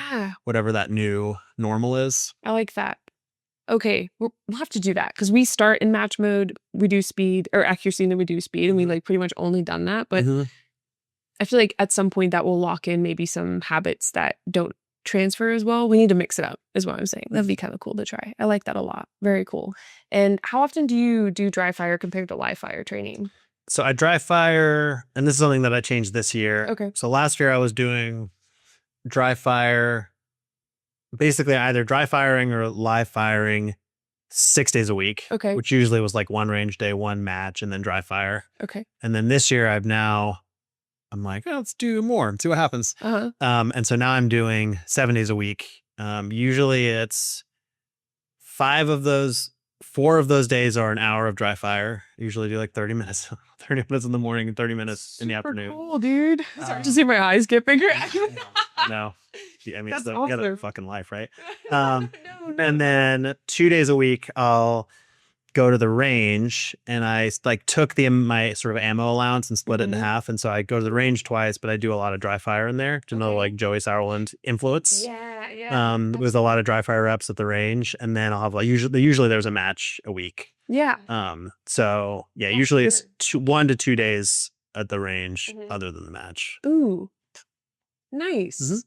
whatever that new normal is. I like that. Okay, we'll have to do that because we start in match mode, we do speed or accuracy, and then we do speed, and we like pretty much only done that. But I feel like at some point that will lock in maybe some habits that don't transfer as well. We need to mix it up, is what I'm saying. That'd be kind of cool to try. I like that a lot. Very cool. And how often do you do dry fire compared to live fire training? So I dry fire, and this is something that I changed this year. Okay. So last year I was doing dry fire, basically either dry firing or live firing 6 days a week. Okay. Which usually was like one range day, one match, and then dry fire. Okay. And then this year I'm like, let's do more and see what happens. And so now I'm doing 7 days a week. Usually it's 4 of those days are an hour of dry fire. I usually do like 30 minutes in the morning and 30 minutes in the afternoon. Cool, dude. Sorry to see my eyes get bigger. No. I mean, That's it's awesome. got a fucking life, right? No. And then 2 days a week, I'll go to the range, and I like took my sort of ammo allowance and split it in half. And so I go to the range twice, but I do a lot of dry fire in there to know like Joey Sauerland influence. Yeah. With a lot of dry fire reps at the range, and then I'll have like usually there's a match a week. Yeah. So yeah, usually it's 1 to 2 days at the range other than the match. Ooh, nice.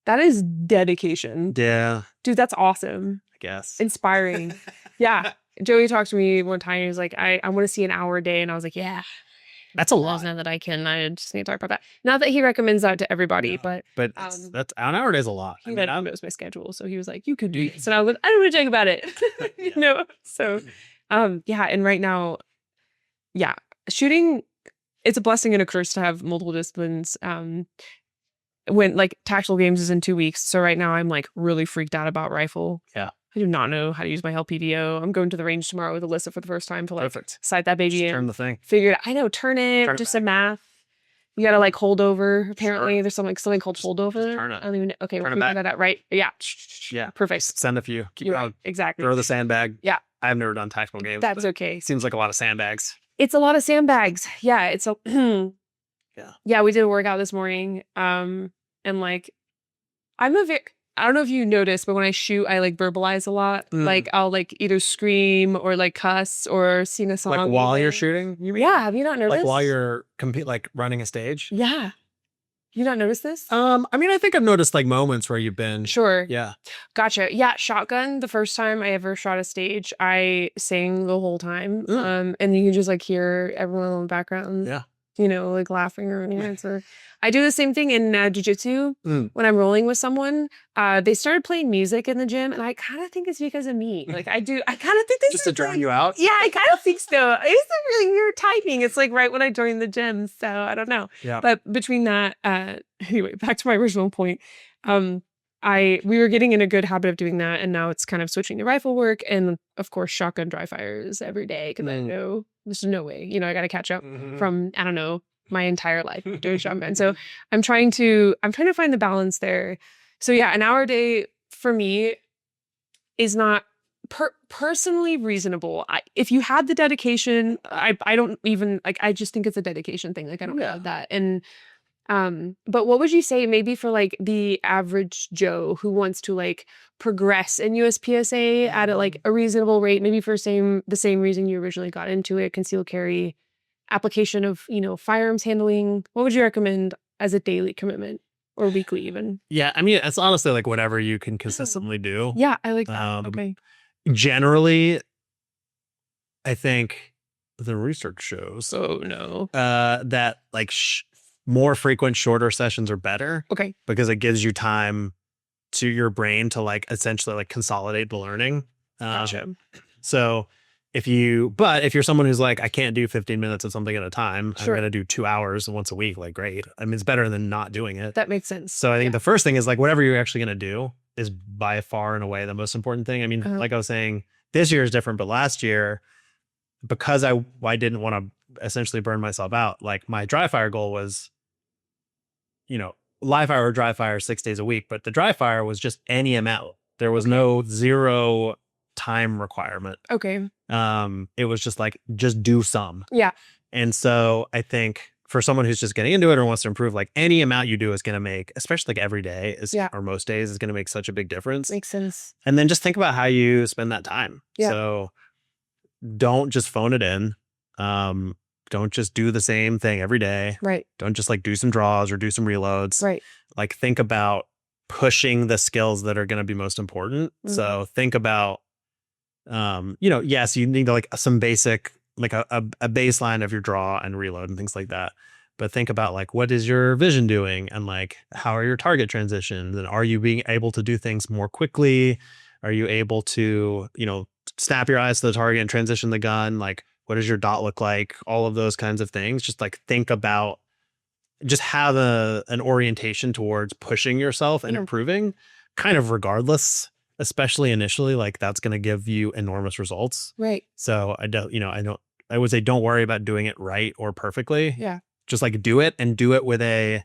That is dedication. Yeah. Dude, that's awesome. I guess. Inspiring. Yeah. Joey talked to me one time. He was like, I want to see an hour a day. And I was like, yeah. That's a lot. Now that I just need to talk about that. Not that he recommends that to everybody, but that's an hour a day is a lot. He knows my schedule. So he was like, you could do this. And I was like, I don't want to talk about it. You know? So, yeah. And right now, yeah, shooting, it's a blessing and a curse to have multiple disciplines. When like tactical games is in 2 weeks. So right now I'm like really freaked out about rifle. Yeah. I do not know how to use my LPDO. I'm going to the range tomorrow with Alyssa for the first time to like Perfect. sight that baby Just in. turn the thing. Figure it. I know. Turn it. Just some math. You gotta like hold over. Apparently, there's something called holdover. Just turn it. I don't even know. Okay, we'll figure that out. Right? Yeah. Yeah. Perfect. Send a few. Keep right. Exactly. Throw the sandbag. Yeah. I've never done tactical games. That's okay. Seems like a lot of sandbags. It's a lot of sandbags. Yeah. It's a. Yeah. Yeah. We did a workout this morning. And like, I don't know if you noticed, but when I shoot, I like verbalize a lot. Like I'll like either scream or like cuss or sing a song. Like while you're shooting? You mean? Yeah. Have you not noticed? Like while you're like running a stage? Yeah. You not noticed this? I mean, I think I've noticed like moments where you've been. Sure. Yeah. Gotcha. Yeah. Shotgun. The first time I ever shot a stage, I sang the whole time. And you can just like hear everyone in the background. Yeah. You know, like laughing or anything. I do the same thing in jiu-jitsu. When I'm rolling with someone, they started playing music in the gym, and I kind of think it's because of me. Like I kind of think this just to drown you out. Yeah, I kind of think so. It's a really weird timing. It's like right when I joined the gym, so I don't know. Yeah. But between that, anyway, back to my original point. We were getting in a good habit of doing that, and now it's kind of switching to rifle work, and of course, shotgun dry fires every day because I know there's no way. You know, I got to catch up from I don't know my entire life doing shotgun. So I'm trying to find the balance there. So yeah, an hour a day for me is not personally reasonable. If you had the dedication, I don't even like. I just think it's a dedication thing. Like I don't have that. And but what would you say maybe for like the average Joe who wants to like progress in USPSA at like a reasonable rate, maybe for the same reason you originally got into it, concealed carry, application of, you know, firearms handling? What would you recommend as a daily commitment or weekly even? Yeah, I mean, it's honestly like whatever you can consistently do. Yeah, I like that. Okay. Generally, I think the research shows that like more frequent, shorter sessions are better. Okay. Because it gives you time to your brain to like essentially like consolidate the learning. Gotcha. So if you're someone who's like, I can't do 15 minutes of something at a time, I'm going to do 2 hours once a week. Like, great. I mean, it's better than not doing it. That makes sense. So I think the first thing is like, whatever you're actually going to do is by far and away the most important thing. I mean, like I was saying, this year is different, but last year, because I didn't want to essentially burn myself out, like my dry fire goal was, you know, live fire or dry fire 6 days a week, but the dry fire was just any amount. There was no zero time requirement. Okay. It was just like, just do some. Yeah. And so I think for someone who's just getting into it or wants to improve, like any amount you do is going to make, especially like every day or most days, is going to make such a big difference. Makes sense. And then just think about how you spend that time. Yeah. So don't just phone it in. Don't just do the same thing every day. Right. Don't just like do some draws or do some reloads. Right. Like think about pushing the skills that are going to be most important. So think about, you know, yes, you need like some basic, like a baseline of your draw and reload and things like that. But think about like, what is your vision doing? And like, how are your target transitions? And are you being able to do things more quickly? Are you able to, you know, snap your eyes to the target and transition the gun? Like, what does your dot look like? All of those kinds of things. Just like think about, just have an orientation towards pushing yourself and improving, kind of regardless, especially initially. Like that's going to give you enormous results. Right. So I would say don't worry about doing it right or perfectly. Yeah. Just like do it and do it with a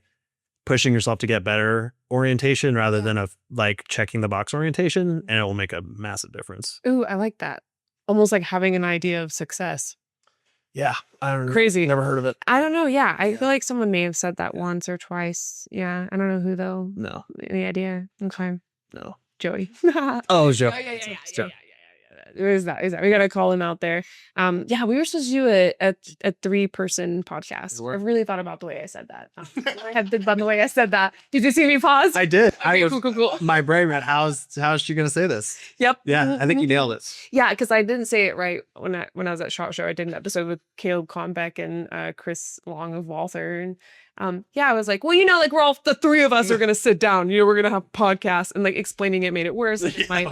pushing yourself to get better orientation rather than a like checking the box orientation, and it will make a massive difference. Ooh, I like that. Almost like having an idea of success. Yeah. I don't know. Crazy. Never heard of it. I don't know. Yeah. I feel like someone may have said that once or twice. Yeah. I don't know who though. No. Any idea? Okay. No. Joey. Oh, Joe. Yeah. There's that. We got to call him out there. Yeah, we were supposed to do a 3-person podcast. I really thought about the way I said that. I had to fun the way I said that. Did you see me pause? I did. Okay, cool. My brain went, how's she going to say this? Yep. Yeah, I think you nailed it. Yeah, because I didn't say it right when I was at SHOT Show. I did an episode with Caleb Conbeck and Chris Long of Walther. And yeah, I was like, well, like we're all, the 3 of us are going to sit down, we're going to have a podcast, and like explaining it made it worse. My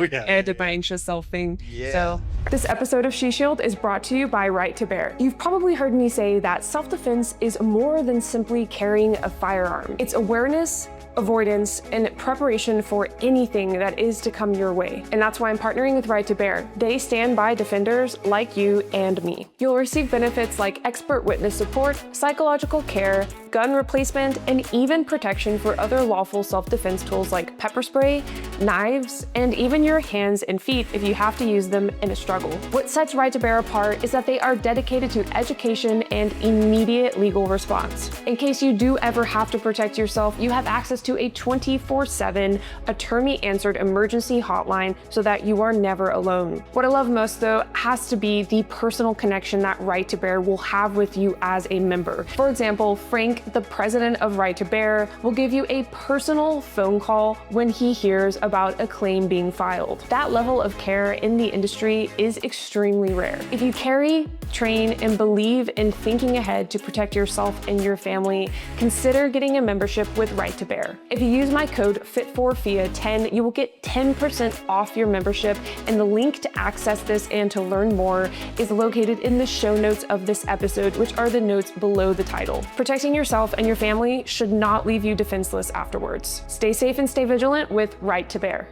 anxious self thing. Yeah. So this episode of She Shield is brought to you by Right to Bear. You've probably heard me say that self-defense is more than simply carrying a firearm. It's awareness, avoidance, and preparation for anything that is to come your way. And that's why I'm partnering with Right to Bear. They stand by defenders like you and me. You'll receive benefits like expert witness support, psychological care, gun replacement, and even protection for other lawful self-defense tools like pepper spray, knives, and even your hands and feet if you have to use them in a struggle. What sets Right to Bear apart is that they are dedicated to education and immediate legal response. In case you do ever have to protect yourself, you have access to a 24/7 attorney-answered emergency hotline so that you are never alone. What I love most, though, has to be the personal connection that Right to Bear will have with you as a member. For example, Frank, the president of Right to Bear, will give you a personal phone call when he hears about a claim being filed. That level of care in the industry is extremely rare. If you carry, train, and believe in thinking ahead to protect yourself and your family, consider getting a membership with Right to Bear. If you use my code FIT4FIA10, you will get 10% off your membership, and the link to access this and to learn more is located in the show notes of this episode, which are the notes below the title. Protecting yourself and your family should not leave you defenseless afterwards. Stay safe and stay vigilant with Right to Bear.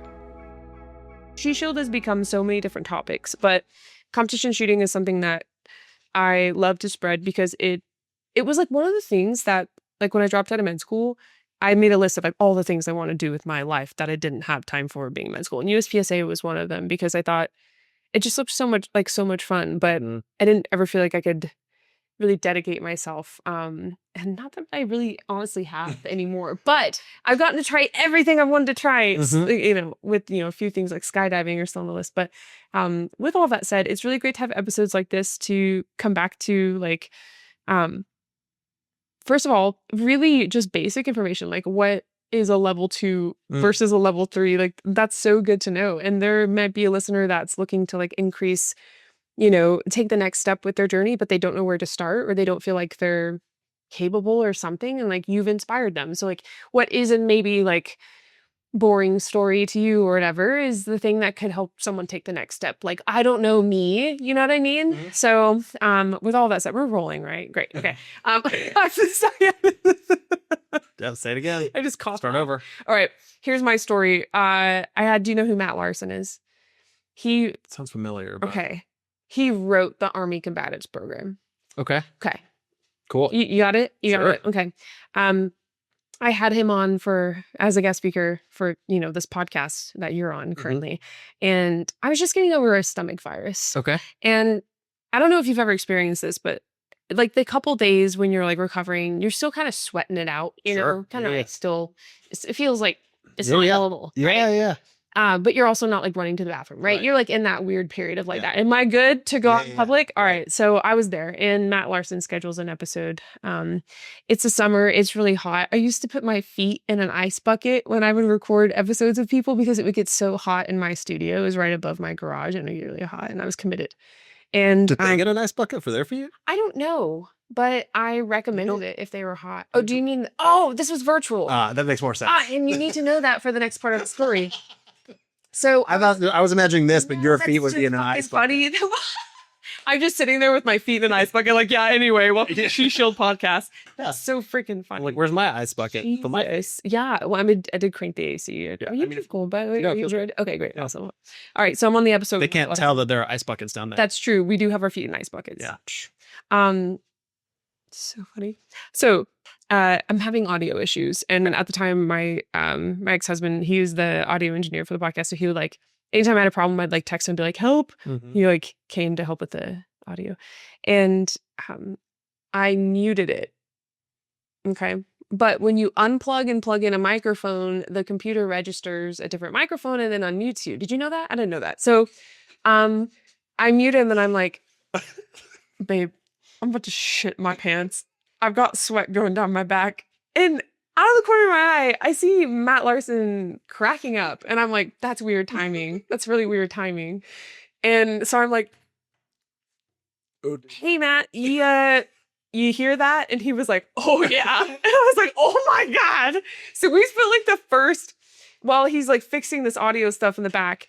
She Shield has become so many different topics, but competition shooting is something that I love to spread because it was like one of the things that, like, when I dropped out of med school, I made a list of like all the things I want to do with my life that I didn't have time for being in med school. And USPSA was one of them because I thought it just looked so much fun, but I didn't ever feel like I could really dedicate myself. And not that I really honestly have anymore, but I've gotten to try everything I've wanted to try, with, a few things like skydiving are still on the list. But with all that said, it's really great to have episodes like this to come back to, like, first of all, really just basic information, like what is a level 2 versus a level 3. Like, that's so good to know. And there might be a listener that's looking to like increase, take the next step with their journey, but they don't know where to start, or they don't feel like they're capable or something. And like, you've inspired them. So like, what isn't maybe like boring story to you or whatever is the thing that could help someone take the next step. Like, I don't know me, you know what I mean? So with all that said, we're rolling, right? Great. Okay. Yeah, say it again. I just coughed. Start over. All right. Here's my story. Do you know who Matt Larson is? He sounds familiar. But... Okay. He wrote the Army Combatives program. Okay. Cool. You got it? You got it. Okay. I had him on as a guest speaker for, this podcast that you're on currently. And I was just getting over a stomach virus. Okay. And I don't know if you've ever experienced this, but like the couple days when you're like recovering, you're still kind of sweating it out, kind of like still, it feels like it's not hellable. Yeah. But you're also not like running to the bathroom, right? You're like in that weird period of like that. Am I good to go out in public? All right. So I was there, and Matt Larson schedules an episode. It's the summer. It's really hot. I used to put my feet in an ice bucket when I would record episodes of people because it would get so hot in my studio. It was right above my garage, and it would get really hot, and I was committed. And did they get an ice bucket for their feet? I don't know, but I recommended it if they were hot. Oh, do you mean? Oh, this was virtual. That makes more sense. And you need to know that for the next part of the story. So I was imagining this, but your feet would be in an ice bucket. Funny. I'm just sitting there with my feet in an ice bucket, like, anyway, welcome to She Shield podcast. That's so freaking funny. Like, where's my ice bucket? For my ice. Yeah. Well, I did crank the AC. Are you cool, by the way? Okay, great. Awesome. All right. So I'm on the episode. They can't tell that there are ice buckets down there. That's true. We do have our feet in ice buckets. Yeah. So funny. So I'm having audio issues, and at the time, my ex-husband, he was the audio engineer for the podcast, so he would like, anytime I had a problem, I'd like text him and be like, help. He like came to help with the audio, and I muted it. Okay. But when you unplug and plug in a microphone, the computer registers a different microphone and then unmutes you. Did you know that? I didn't know that. So I mute him and I'm like, babe, I'm about to shit my pants. I've got sweat going down my back. And out of the corner of my eye, I see Matt Larson cracking up. And I'm like, that's weird timing. That's really weird timing. And so I'm like, hey, Matt, you hear that? And he was like, oh, yeah. And I was like, oh, my God. So we spent like the first, while he's like fixing this audio stuff in the back,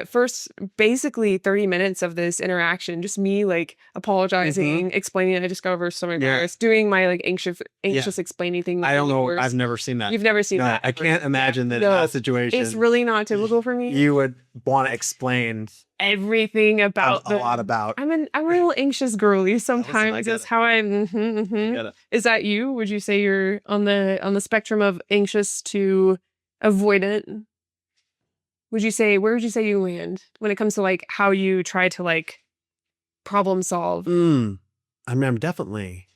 first basically 30 minutes of this interaction, just me like apologizing, explaining I just got over so many virus, doing my like anxious explaining thing. I don't know. I've never seen that. You've never seen that. I can't imagine that in that situation. It's really not typical for me. You would want to explain everything about a lot about. I'm a real anxious girly sometimes. That's how I'm. Is that you? Would you say you're on the spectrum of anxious to avoidant? Where would you say you land when it comes to like how you try to like problem solve? I mean, I'm definitely.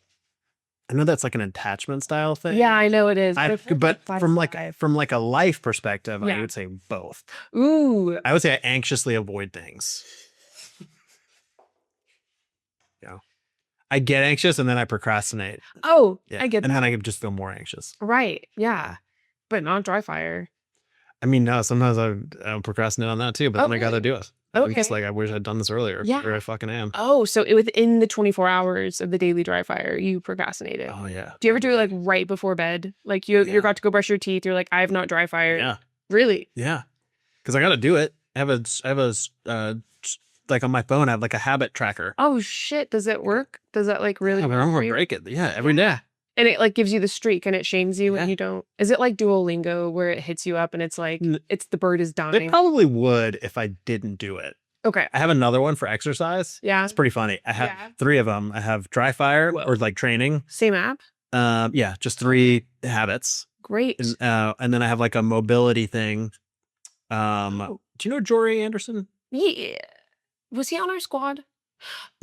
I know that's like an attachment style thing. Yeah, I know it is. But from like a life perspective, I would say both. Ooh. I would say I anxiously avoid things. Yeah. I get anxious and then I procrastinate. Oh, yeah. I get that. And then I just feel more anxious. Right. Yeah. But not dry fire. I mean, no, sometimes I procrastinate on that too, but then I got to do it. Okay. It's like, I wish I'd done this earlier. Yeah. Here I fucking am. Oh, so within the 24 hours of the daily dry fire, you procrastinated. Oh, yeah. Do you ever do it like right before bed? Like you're about to go brush your teeth. You're like, I have not dry fired. Yeah. Really? Yeah. Because I got to do it. I have a like on my phone, I have like a habit tracker. Oh, shit. Does it work? Does that like really? Yeah, but I'm going to break it. Yeah. Every day. And it like gives you the streak and it shames you when you don't. Is it like Duolingo where it hits you up and it's like, it's the bird is dying? It probably would if I didn't do it. Okay. I have another one for exercise. Yeah. It's pretty funny. I have 3 of them. I have dry fire or like training. Same app? Yeah. Just 3 habits. Great. And then I have like a mobility thing. Do you know Jory Anderson? Yeah. Was he on our squad?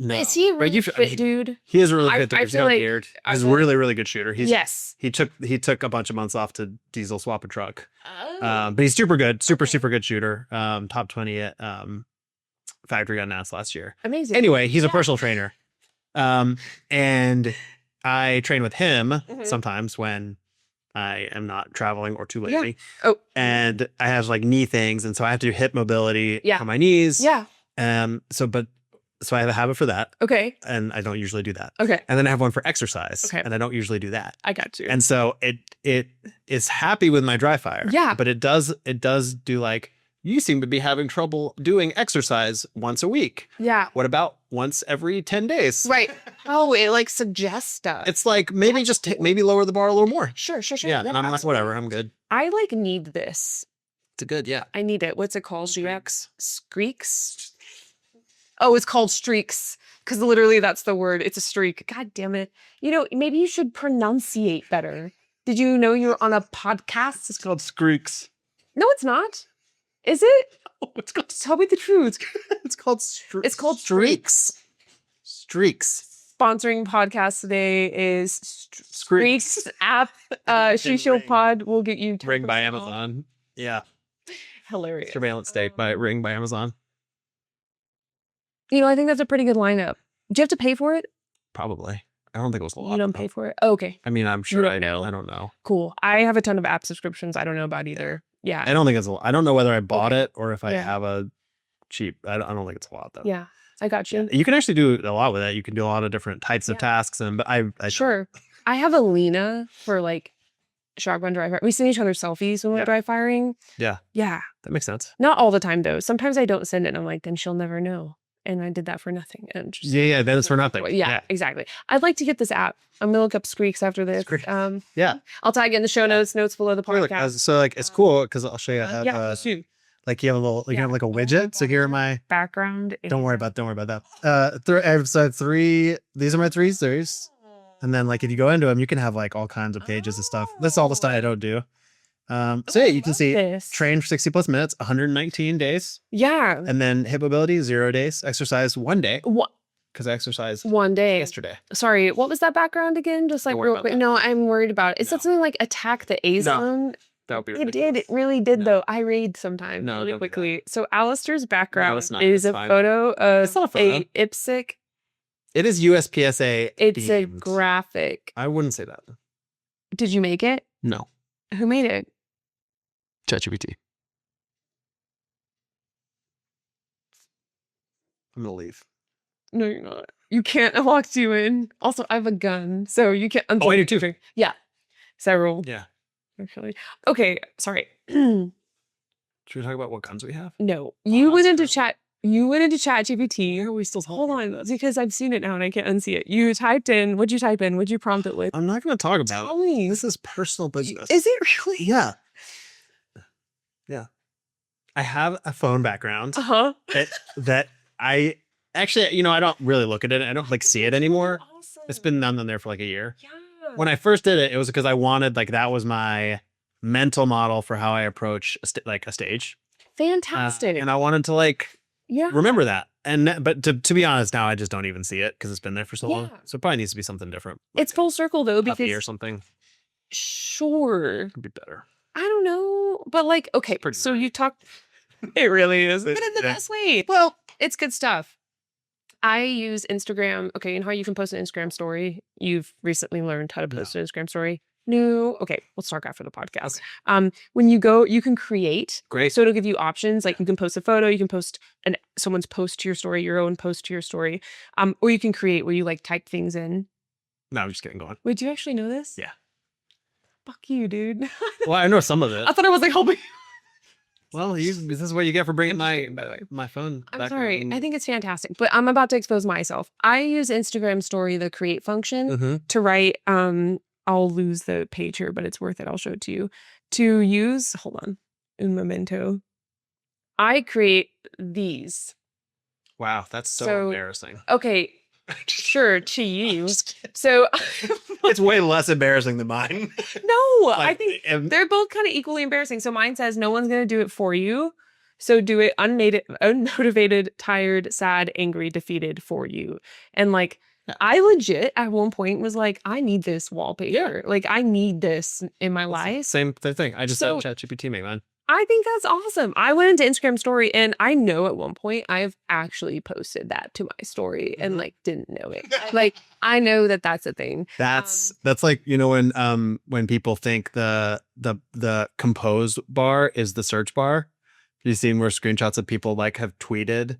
No. Is he a really fit dude? He is a really fit dude. He's got like, beard. He's a really, really good shooter. Yes. He took a bunch of months off to diesel swap a truck. Oh. But he's super good. Super good shooter. Top 20 at Factory on NAS last year. Amazing. Anyway, he's a personal trainer. And I train with him sometimes when I am not traveling or too lazy. Yeah. Oh. And I have like knee things. And so I have to do hip mobility on my knees. Yeah. So I have a habit for that. Okay. And I don't usually do that. Okay. And then I have one for exercise. Okay. And I don't usually do that. I got you. And so it is happy with my dry fire. Yeah. But it does do like, you seem to be having trouble doing exercise once a week. Yeah. What about once every 10 days? Right. Oh, it like suggests stuff. It's like maybe maybe lower the bar a little more. Sure. Yeah. And I'm like, whatever, I'm good. I like need this. It's a good, yeah. I need it. What's it called? Streaks? Oh, it's called streaks. Because literally that's the word. It's a streak. God damn it. You know, maybe you should pronunciate better. Did you know you're on a podcast? It's called Streaks. No, it's not. Is it? Oh, it's called. Tell me the truth. It's called It's called Streaks. Streaks. Sponsoring podcast today is Streaks app. Shisho Pod will get you Ring by Amazon. Yeah. Hilarious. Surveillance State by Ring by Amazon. You know, I think that's a pretty good lineup. Do you have to pay for it? Probably. I don't think it was a lot. You don't pay for it? Oh, okay. I mean, I'm sure I know. I don't know. Cool. I have a ton of app subscriptions. I don't know about either. Yeah. I don't think it's a lot. I don't know whether I bought it or if I have a cheap. I don't think it's a lot though. Yeah. I got you. You can actually do a lot with it. You can do a lot of different types of tasks. But I sure. I have a Lena for like shotgun dry fire. We send each other selfies when we're dry firing. Yeah. Yeah. That makes sense. Not all the time though. Sometimes I don't send it and I'm like, then she'll never know. And I did that for nothing. And just, then it's for nothing. Yeah, exactly. I'd like to get this app. I'm gonna look up Streaks after this. Yeah. I'll tag it in the show notes below the podcast. So like it's cool because I'll show you. I have like you have a little, you have like a widget. So here are my background. Don't worry about that. I have 3. These are my 3 series. And then like if you go into them, you can have like all kinds of pages and stuff. That's all the stuff I don't do. So yeah, you can see train for 60 plus minutes, 119 days. Yeah. And then hip mobility, 0 days. Exercise 1 day. What? Because I exercised 1 day yesterday. Sorry, what was that background again? Just like real quick. No, I'm worried about it. Is that something like attack the A zone? That would be It ridiculous. did. It really did, No. though. I read sometimes No, really don't do that. quickly. So Alastair's background it's not. is It's a fine. photo of It's not a photo. a IPSC. It is USPSA It's a themed. graphic. I wouldn't say that. Did you make it? No. Who made it? ChatGPT. I'm gonna leave. No, you're not. You can't. I locked you in. Also, I have a gun, so you can't. Oh, I do too. Yeah, several. Yeah. Actually, okay. Sorry. Should we talk about what guns we have? No, you went that's into true. chat. You went into ChatGPT. Why are we still talking? Hold on, that's because I've seen it now and I can't unsee it. You typed in. What'd you type in? What'd you prompt it with? I'm not gonna talk about Tell me. This is personal business. Is it really? Yeah. Yeah. I have a phone background that I actually, I don't really look at it. I don't like see it anymore. Awesome. It's been on there for like a year. Yeah. When I first did it, it was because I wanted that was my mental model for how I approach a stage. Fantastic. And I wanted to yeah. remember that. But to be honest, now I just don't even see it because it's been there for so long. So it probably needs to be something different. It's full circle though, because or something. Sure. Could be better. I don't know, but okay. So you talked. It really is, but in the best way. Well, it's good stuff. I use Instagram. Okay, you know how you can post an Instagram story? You've recently learned how to post an Instagram story. No. Okay, let's talk after the podcast. Okay. When you go, you can create. Great. So it'll give you options. Like you can post a photo, you can post someone's post to your story, your own post to your story. Or you can create where you type things in. No, I'm just getting going. Wait, do you actually know this? Yeah. Fuck you, dude. Well, I know some of it. I thought I was helping. Well, this is what you get for bringing my phone back. I'm sorry. I think it's fantastic, but I'm about to expose myself. I use Instagram story, the create function, to write. I'll lose the page here, but it's worth it. I'll show it to you. To use, hold on, un momento. I create these. Wow, that's so embarrassing. Okay, sure, to you. So it's way less embarrassing than mine. No, I think they're both kind of equally embarrassing. So mine says no one's gonna do it for you. So do it unmotivated, tired, sad, angry, defeated for you. And I legit at one point was I need this wallpaper. Yeah. I need this in my life. Same thing. I just had ChatGPT make mine. I think that's awesome. I went into Instagram story and I know at one point I've actually posted that to my story and didn't know it. I know that that's a thing. That's when people think the compose bar is the search bar. You've seen more screenshots of people have tweeted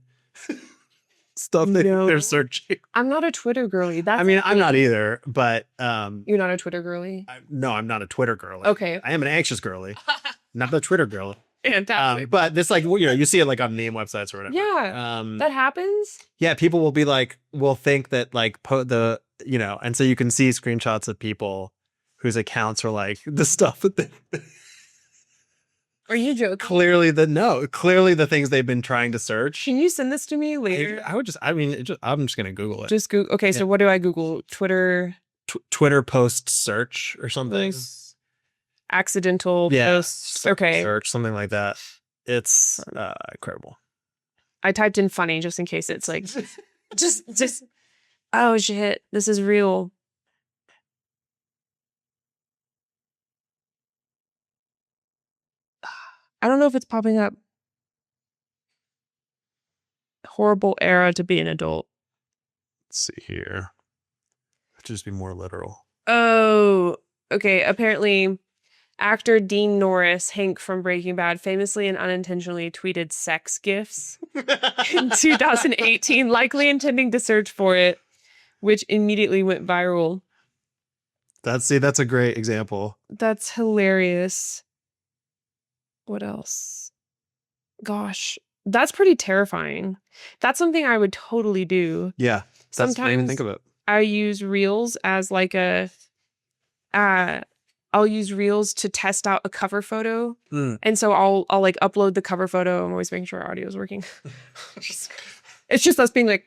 stuff that they're searching. I'm not a Twitter girly. I'm not either, but you're not a Twitter girly? No, I'm not a Twitter girly. Okay. I am an anxious girly. Not the Twitter girl. Fantastic. But this you see it on meme websites or whatever. Yeah. That happens. Yeah, people will be will think that and so you can see screenshots of people whose accounts are the stuff that they Are you joking? Clearly the things they've been trying to search. Can you send this to me later? I'm just going to Google it. Just Google. Okay. Yeah. So what do I Google? Twitter? Twitter post search or something. Accidental posts. Okay. Search, something like that. It's incredible. I typed in funny just in case it's just oh shit, this is real. I don't know if it's popping up. Horrible era to be an adult. Let's see here. Just be more literal. Oh, okay. Apparently, actor Dean Norris, Hank from Breaking Bad, famously and unintentionally tweeted sex gifs in 2018, likely intending to search for it, which immediately went viral. That's a great example. That's hilarious. What else? Gosh, that's pretty terrifying. That's something I would totally do. Yeah. Sometimes I didn't even think of it. I use Reels as I'll use Reels to test out a cover photo. And so I'll upload the cover photo. I'm always making sure our audio is working. It's just us being that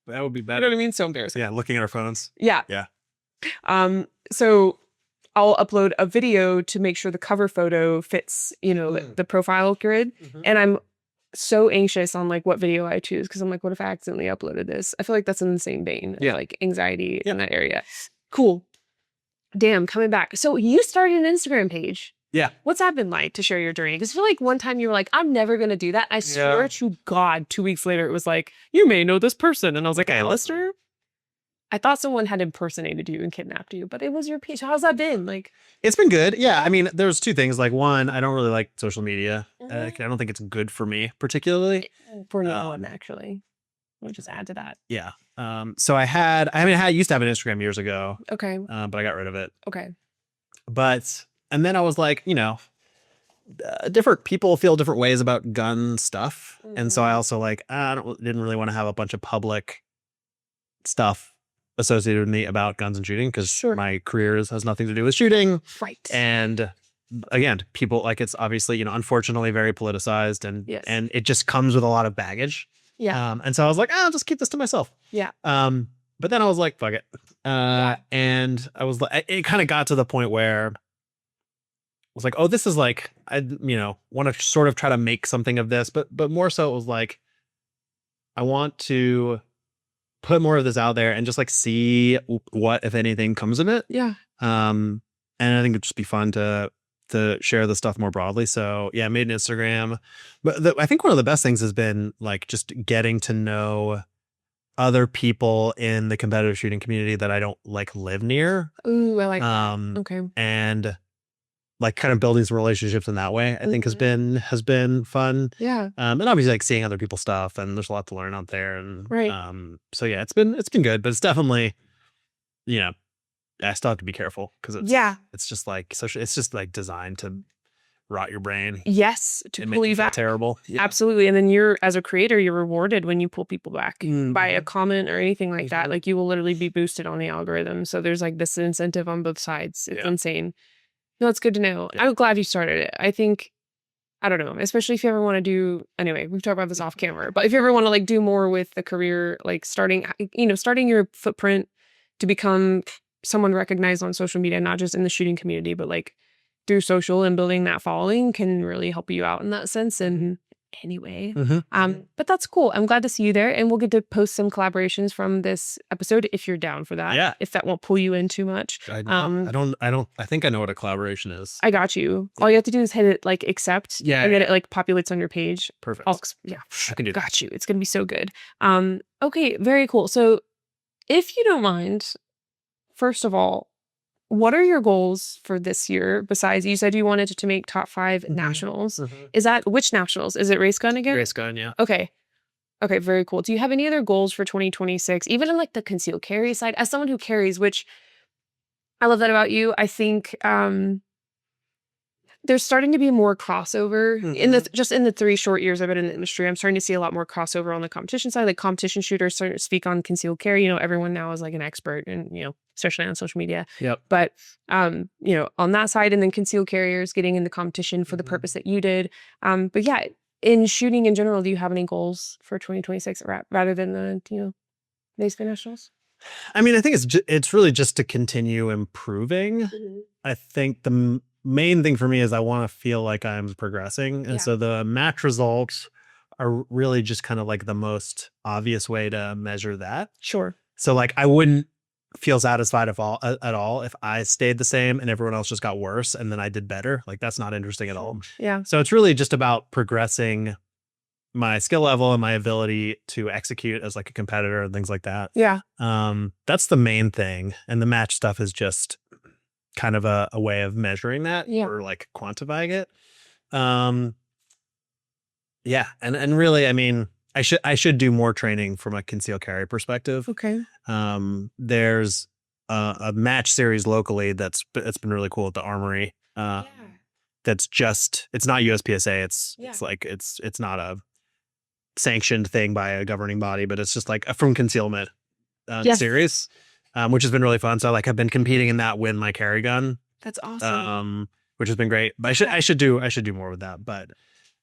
would be better. You know what I mean? So embarrassing. Yeah, looking at our phones. Yeah. Yeah. So I'll upload a video to make sure the cover photo fits, the profile grid. And I'm so anxious on what video I choose because I'm what if I accidentally uploaded this? I feel like that's in the same vein of anxiety in that area. Cool. damn, coming back. So you started an Instagram page. Yeah. What's that been like to share your journey? Because I feel like one time you were like, I'm never going to do that. I swear to God, 2 weeks later, it was like, you may know this person. And I was like, Alastair? I thought someone had impersonated you and kidnapped you, but it was your page. How's that been? Like, it's been good. Yeah. I mean, there's two things. Like, one, I don't really like social media. I don't think it's good for me, particularly. For no one, actually. We'll just add to that. Yeah. So I used to have an Instagram years ago. Okay. But I got rid of it. Okay. And then I was like, different people feel different ways about gun stuff. And so I also didn't really want to have a bunch of public stuff associated with me about guns and shooting because my career has nothing to do with shooting. Right. And again, people it's obviously, unfortunately very politicized and it just comes with a lot of baggage. Yeah. And so I was like, I'll just keep this to myself. Yeah. But then I was like, fuck it. And I was like, it kind of got to the point where I was like, oh, this is like, I, want to sort of try to make something of this, but more so it was like, I want to put more of this out there and just like see what, if anything, comes of it. Yeah. And I think it'd just be fun to share the stuff more broadly. So yeah, I made an Instagram, but I think one of the best things has been like just getting to know other people in the competitive shooting community that I don't like live near. Ooh, I like that. Okay. And like kind of building some relationships in that way, I think has been fun. Yeah. And obviously like seeing other people's stuff, and there's a lot to learn out there. And so yeah, it's been good, but it's definitely, I still have to be careful because it's just like social. It's just like designed to rot your brain. Yes, to pull you back. Terrible. Yeah. Absolutely. And then as a creator, you're rewarded when you pull people back by a comment or anything like that. Like you will literally be boosted on the algorithm. So there's like this incentive on both sides. It's insane. No, it's good to know. Yeah. I'm glad you started it. I think, I don't know, especially if you ever want to do, anyway, we've talked about this off camera, but if you ever want to like do more with the career, like starting your footprint to become someone recognized on social media, not just in the shooting community, but like through social and building that following can really help you out in that sense. And anyway, but that's cool. I'm glad to see you there, and we'll get to post some collaborations from this episode if you're down for that. Yeah. If that won't pull you in too much. I think I know what a collaboration is. I got you. All you have to do is hit it like accept. Yeah. And then it like populates on your page. Perfect. I can do that. Got you. It's gonna be so good. Okay, very cool. So if you don't mind, first of all, what are your goals for this year? Besides, you said you wanted to make top 5 nationals. Is that which nationals? Is it race gun again? Race gun, yeah. Okay, very cool. Do you have any other goals for 2026? Even in like the concealed carry side, as someone who carries, which I love that about you. I think there's starting to be more crossover in the 3 short years I've been in the industry. I'm starting to see a lot more crossover on the competition side. Like competition shooters starting to speak on concealed carry. Everyone now is like an expert, and especially on social media. Yep. But on that side, and then concealed carriers getting into competition for the purpose that you did. But yeah, in shooting in general, do you have any goals for 2026 rather than the NASPA nationals? I mean, I think it's really just to continue improving. I think the main thing for me is I want to feel like I'm progressing. And so the match results are really just kind of like the most obvious way to measure that. Sure. So like I wouldn't feel satisfied at all if I stayed the same and everyone else just got worse and then I did better. Like that's not interesting at all. Yeah. So it's really just about progressing my skill level and my ability to execute as like a competitor and things like that. Yeah. That's the main thing. And the match stuff is just kind of a way of measuring that or like quantifying it. Yeah. And really, I mean, I should do more training from a concealed carry perspective. Okay. There's a match series locally that's been really cool at the Armory. That's just, it's not USPSA. It's not a sanctioned thing by a governing body, but it's just like a from concealment series, which has been really fun. So like I've been competing in that, win my carry gun. That's awesome. Which has been great. But I should do more with that. But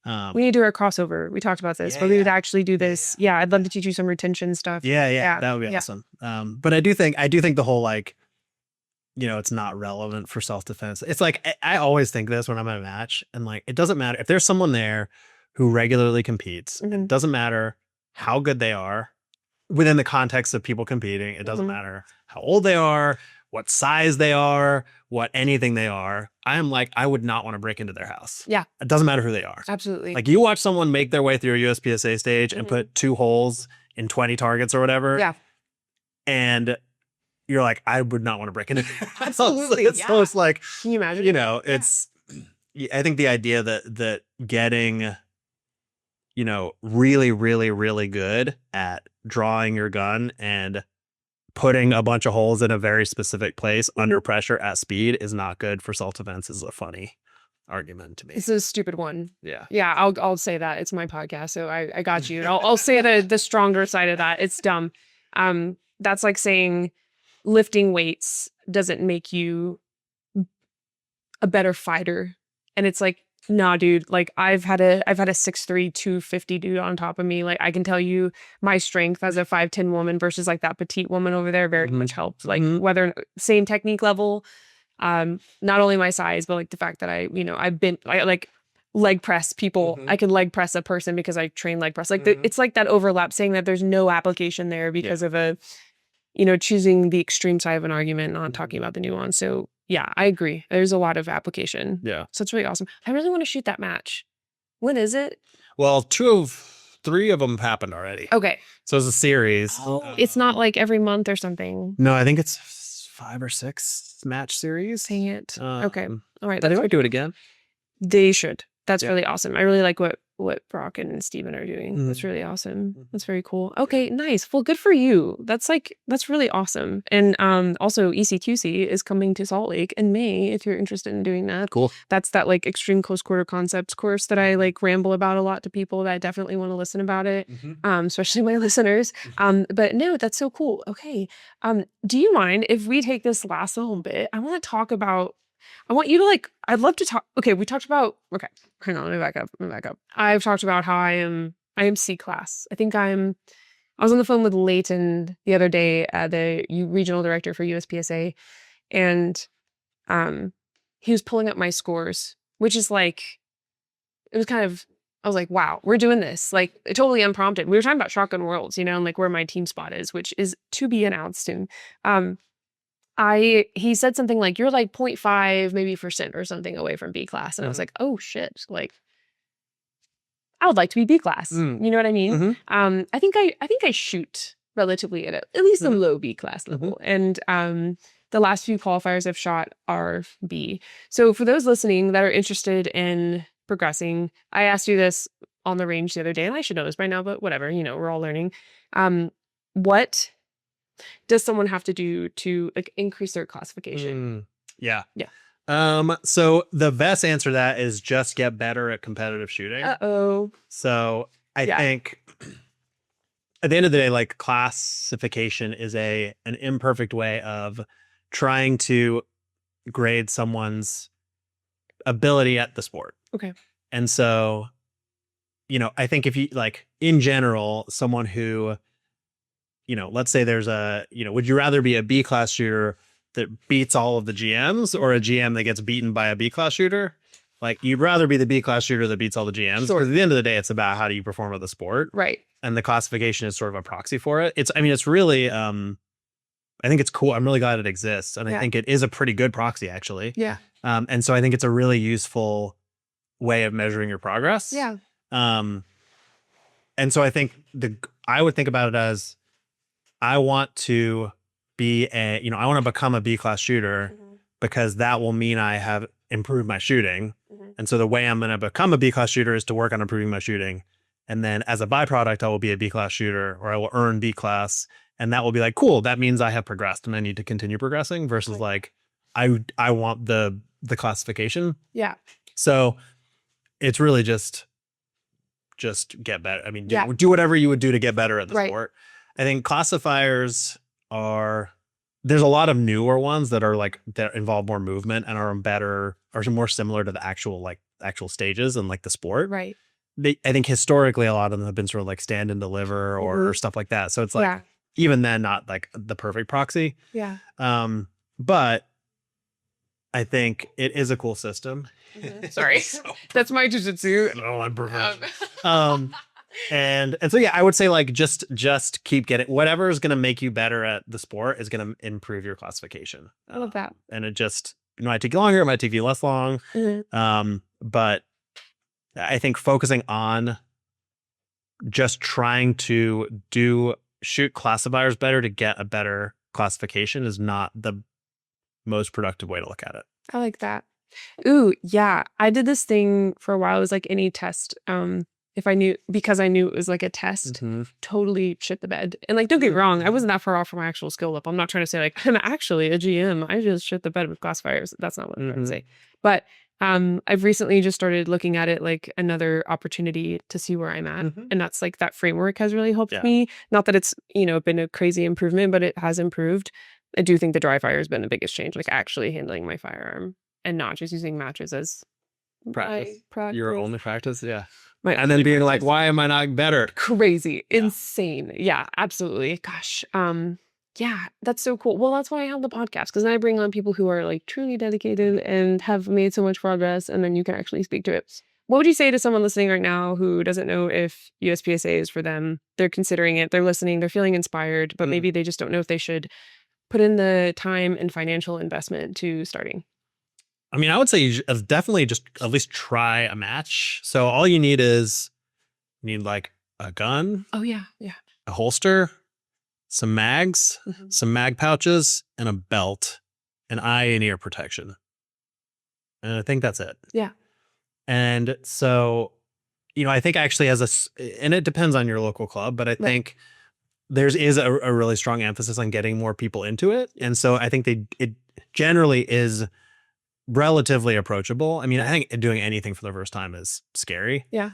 we need to do our crossover. We talked about this, but we would actually do this. Yeah. I'd love to teach you some retention stuff. Yeah. That would be awesome. But I do think the whole like, it's not relevant for self-defense. It's like, I always think this when I'm at a match, and like, it doesn't matter if there's someone there who regularly competes. It doesn't matter how good they are within the context of people competing. It doesn't matter how old they are, what size they are, what anything they are. I'm like, I would not want to break into their house. Yeah. It doesn't matter who they are. Absolutely. Like you watch someone make their way through a USPSA stage and put 2 holes in 20 targets or whatever. Yeah. And you're like, I would not want to break into their house. Absolutely. So it's like, can you imagine? You know, it's, I think the idea that getting, you know, really, really, really good at drawing your gun and putting a bunch of holes in a very specific place under pressure at speed is not good for self-defense is a funny argument to me. It's a stupid one. Yeah. Yeah, I'll say that. It's my podcast, so I got you. I'll say the stronger side of that. It's dumb. That's like saying lifting weights doesn't make you a better fighter. And it's like, nah, dude, like I've had a 6'3", 250 dude on top of me. Like I can tell you my strength as a 5'10" woman versus like that petite woman over there very much helped. Like whether same technique level, not only my size, but like the fact that I like leg press people. I can leg press a person because I train leg press. Like it's like that overlap, saying that there's no application there because of a, you know, choosing the extreme side of an argument, not talking about the nuance. So yeah, I agree. There's a lot of application. Yeah. So it's really awesome. I really want to shoot that match. When is it? Well, 3 of them happened already. Okay. So it's a series. Oh, it's not like every month or something. No, I think it's 5 or 6 match series. Dang it. Okay. All right. They might do it again. They should. That's really awesome. I really like what Brock and Steven are doing. That's really awesome. That's very cool. Okay, nice. Well, good for you. That's really awesome. And also ECQC is coming to Salt Lake in May if you're interested in doing that. Cool. That's that like extreme close quarter concepts course that I like ramble about a lot to people that definitely want to listen about it. Especially my listeners. But no, that's so cool. Okay. Do you mind if we take this last little bit? I want to talk about I'd love to talk. Okay, we talked about, hang on, let me back up. I've talked about how I am C class. I was on the phone with Leighton the other day, the regional director for USPSA, and he was pulling up my scores, which is like, it was kind of, I was like, wow, we're doing this. Like, totally unprompted. We were talking about Shotgun Worlds, you know, and like where my team spot is, which is to be announced soon. He said something like, you're like 0.5 maybe % or something away from B class. And I was like, oh shit. Like, I would like to be B class. You know what I mean? I think I shoot relatively at least a low B class level. And the last few qualifiers I've shot are B. So for those listening that are interested in progressing, I asked you this on the range the other day, and I should know this by now, but whatever, you know, we're all learning. What does someone have to do to like increase their classification? Yeah. So the best answer to that is just get better at competitive shooting. So I think at the end of the day, like classification is an imperfect way of trying to grade someone's ability at the sport. Okay. And so, you know, I think if you like in general, someone who, you know, let's say there's would you rather be a B class shooter that beats all of the GMs or a GM that gets beaten by a B class shooter? Like, you'd rather be the B class shooter that beats all the GMs. Because at the end of the day, it's about how do you perform at the sport. Right. And the classification is sort of a proxy for it. It's really, I think it's cool. I'm really glad it exists. And I think it is a pretty good proxy, actually. Yeah. And so I think it's a really useful way of measuring your progress. Yeah. And so I think I would think about it as, I want to be I want to become a B class shooter because that will mean I have improved my shooting. And so the way I'm going to become a B class shooter is to work on improving my shooting. And then as a byproduct, I will be a B class shooter, or I will earn B class. And that will be like, cool, that means I have progressed and I need to continue progressing versus like, I want the classification. Yeah. So it's really just get better. I mean, do whatever you would do to get better at the sport. I think classifiers there's a lot of newer ones that are like, that involve more movement and are better, or more similar to the actual stages and like the sport. Right. I think historically, a lot of them have been sort of like stand and deliver or stuff like that. So it's like, even then, not like the perfect proxy. Yeah. But I think it is a cool system. Sorry. That's my jujitsu. No, I'm professional. And so yeah, I would say like just keep getting whatever is going to make you better at the sport is going to improve your classification. I love that. And it might take you longer, it might take you less long. But I think focusing on just trying to shoot classifiers better to get a better classification is not the most productive way to look at it. I like that. Ooh, yeah. I did this thing for a while. It was like any test. Because I knew it was like a test, totally shit the bed. And like, don't get me wrong, I wasn't that far off from my actual skill level. I'm not trying to say like, I'm actually a GM. I just shit the bed with classifiers. That's not what I'm trying to say. But I've recently just started looking at it like another opportunity to see where I'm at. And that's like that framework has really helped me. Not that it's, been a crazy improvement, but it has improved. I do think the dry fire has been the biggest change, like actually handling my firearm and not just using matches as practice. practice. Your only practice, yeah. And then being like, why am I not better? Crazy, insane. Yeah, absolutely. Gosh. Yeah, that's so cool. Well, that's why I have the podcast, because then I bring on people who are like truly dedicated and have made so much progress, and then you can actually speak to it. What would you say to someone listening right now who doesn't know if USPSA is for them? They're considering it, they're listening, they're feeling inspired, but maybe they just don't know if they should put in the time and financial investment to starting. I mean, I would say you definitely just at least try a match. So all you need is like a gun. Oh, yeah. A holster, some mags, some mag pouches, and a belt, and eye and ear protection. And I think that's it. Yeah. And so, I think actually and it depends on your local club, but I think is a really strong emphasis on getting more people into it. And so I think it generally is relatively approachable. I mean, I think doing anything for the first time is scary. Yeah.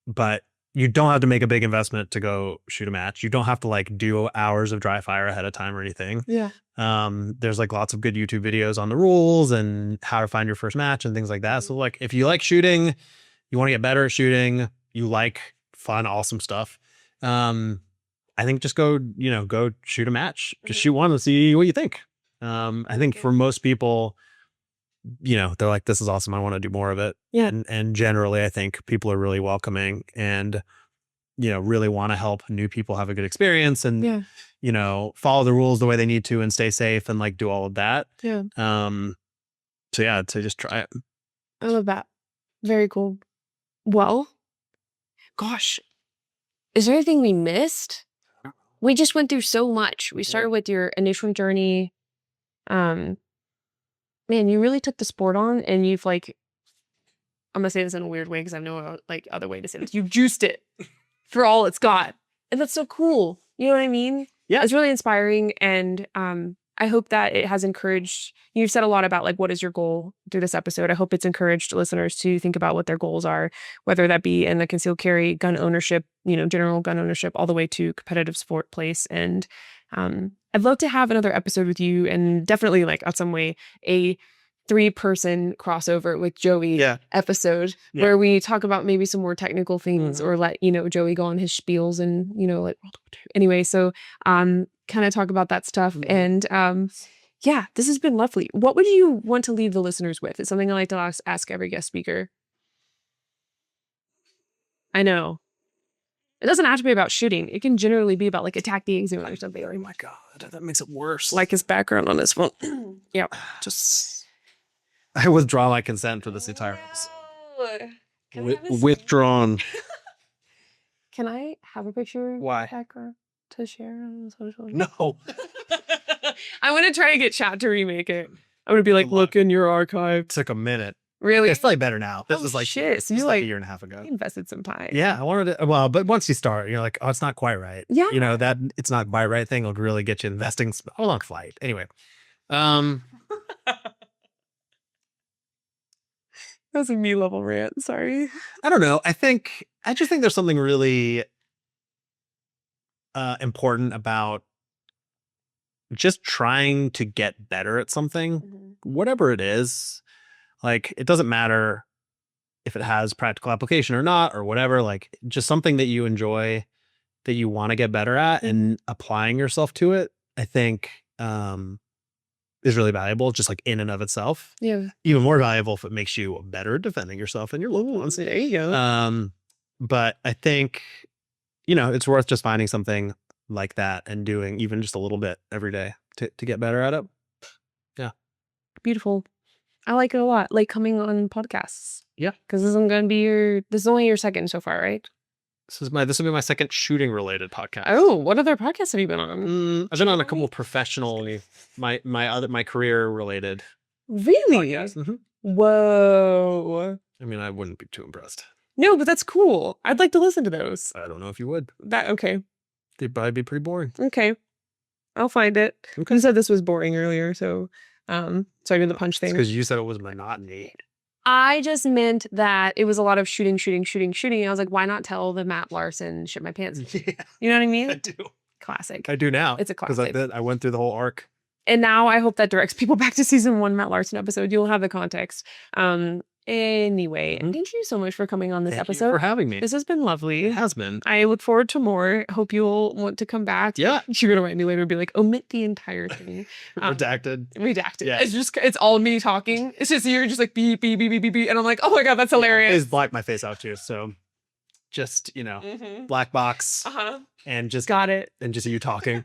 But you don't have to make a big investment to go shoot a match. You don't have to like do hours of dry fire ahead of time or anything. Yeah. There's like lots of good YouTube videos on the rules and how to find your first match and things like that. So like if you like shooting, you want to get better at shooting, you like fun, awesome stuff. I think just go shoot a match. Just shoot one and see what you think. I think for most people, they're like, this is awesome, I want to do more of it. Yeah. And generally, I think people are really welcoming and, really want to help new people have a good experience and, follow the rules the way they need to and stay safe and like do all of that. Yeah. So yeah, to just try it. I love that. Very cool. Well, gosh, is there anything we missed? We just went through so much. We started with your initial journey. Man, you really took the sport on, and you've like, I'm gonna say this in a weird way because I have no like other way to say this. You've juiced it for all it's got, and that's so cool. You know what I mean? Yeah, it's really inspiring, and I hope that it has encouraged. You've said a lot about like what is your goal through this episode. I hope it's encouraged listeners to think about what their goals are, whether that be in the concealed carry, gun ownership, general gun ownership, all the way to competitive sport place. And I'd love to have another episode with you, and definitely like on some way a 3-person crossover with Joey episode where we talk about maybe some more technical things or let Joey go on his spiels and anyway, so kind of talk about that stuff. And yeah, this has been lovely. What would you want to leave the listeners with? It's something I like to ask every guest speaker. I know it doesn't have to be about shooting. It can generally be about like attack the exam or something. Oh my god, that makes it worse. Like his background on this phone. Yeah, just I withdraw my consent for this entire episode. Withdrawn. Can I have a picture? Why? Background to share on social? No. I'm gonna try to get chat to remake it. I'm gonna be like, look in your archive. Took a minute. Really? It's like better now. This was like shit. So you like a year and a half ago. You invested some time. Yeah, I wanted to. Well, but once you start, you're like, oh, it's not quite right. Yeah. That it's not quite right thing will really get you investing. Hold on, flight. Anyway, that was a me level rant. Sorry. I don't know. I just think there's something really important about just trying to get better at something, whatever it is. Like, it doesn't matter if it has practical application or not, or whatever, like just something that you enjoy, that you want to get better at, and applying yourself to it, I think is really valuable, just like in and of itself. Yeah. Even more valuable if it makes you better at defending yourself and your loved ones. There you go. But I think, you know, it's worth just finding something like that and doing even just a little bit every day to get better at it. Yeah. Beautiful. I like it a lot. Like coming on podcasts. Yeah. Because this is only your second so far, right? This will be my second shooting related podcast. Oh, what other podcasts have you been on? I've been on a couple professional, my career related. Really? Mm-hmm. Whoa. I mean, I wouldn't be too impressed. No, but that's cool. I'd like to listen to those. I don't know if you would. Okay. They'd probably be pretty boring. Okay. I'll find it. Okay. You said this was boring earlier, so I did the punch thing. Because you said it was monotony. I just meant that it was a lot of shooting. I was like, why not tell the Matt Larson shit my pants? Yeah. You know what I mean? I do. Classic. I do now. It's a classic. Because I went through the whole arc. And now I hope that directs people back to season 1 Matt Larson episode. You'll have the context. Anyway, thank you so much for coming on this episode. Thank you for having me. This has been lovely. It has been. I look forward to more. Hope you'll want to come back. Yeah. You're going to write me later and be like, omit the entire thing. Redacted. Yeah. It's all me talking. It's just you're just like beep, beep, beep, beep, beep, beep. And I'm like, oh my God, that's hilarious. It's black my face out too. So just, black box and just got it. And just you talking.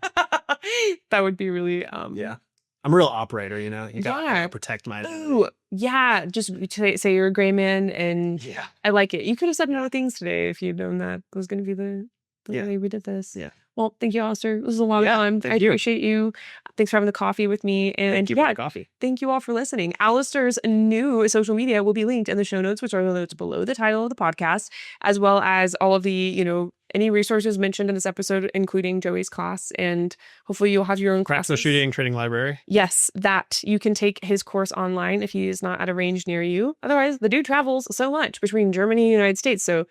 That would be really, yeah. I'm a real operator, you gotta protect my Ooh, yeah. Just say you're a gray man, and I like it. You could have said no things today if you'd known that was going to be the way we did this. Yeah. Well, thank you, Alastair. This was a lot of time. I appreciate you. Thanks for having the coffee with me. And thank you for the coffee. Thank you all for listening. Alastair's new social media will be linked in the show notes, which are the notes below the title of the podcast, as well as all of the, any resources mentioned in this episode, including Joey's class. And hopefully you'll have your own class. Craftsman Shooting Training Library. Yes, that. You can take his course online if he is not at a range near you. Otherwise, the dude travels so much between Germany and the United States. So you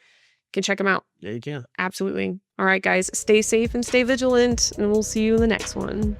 can check him out. Yeah, you can. Absolutely. All right, guys, stay safe and stay vigilant, and we'll see you in the next one.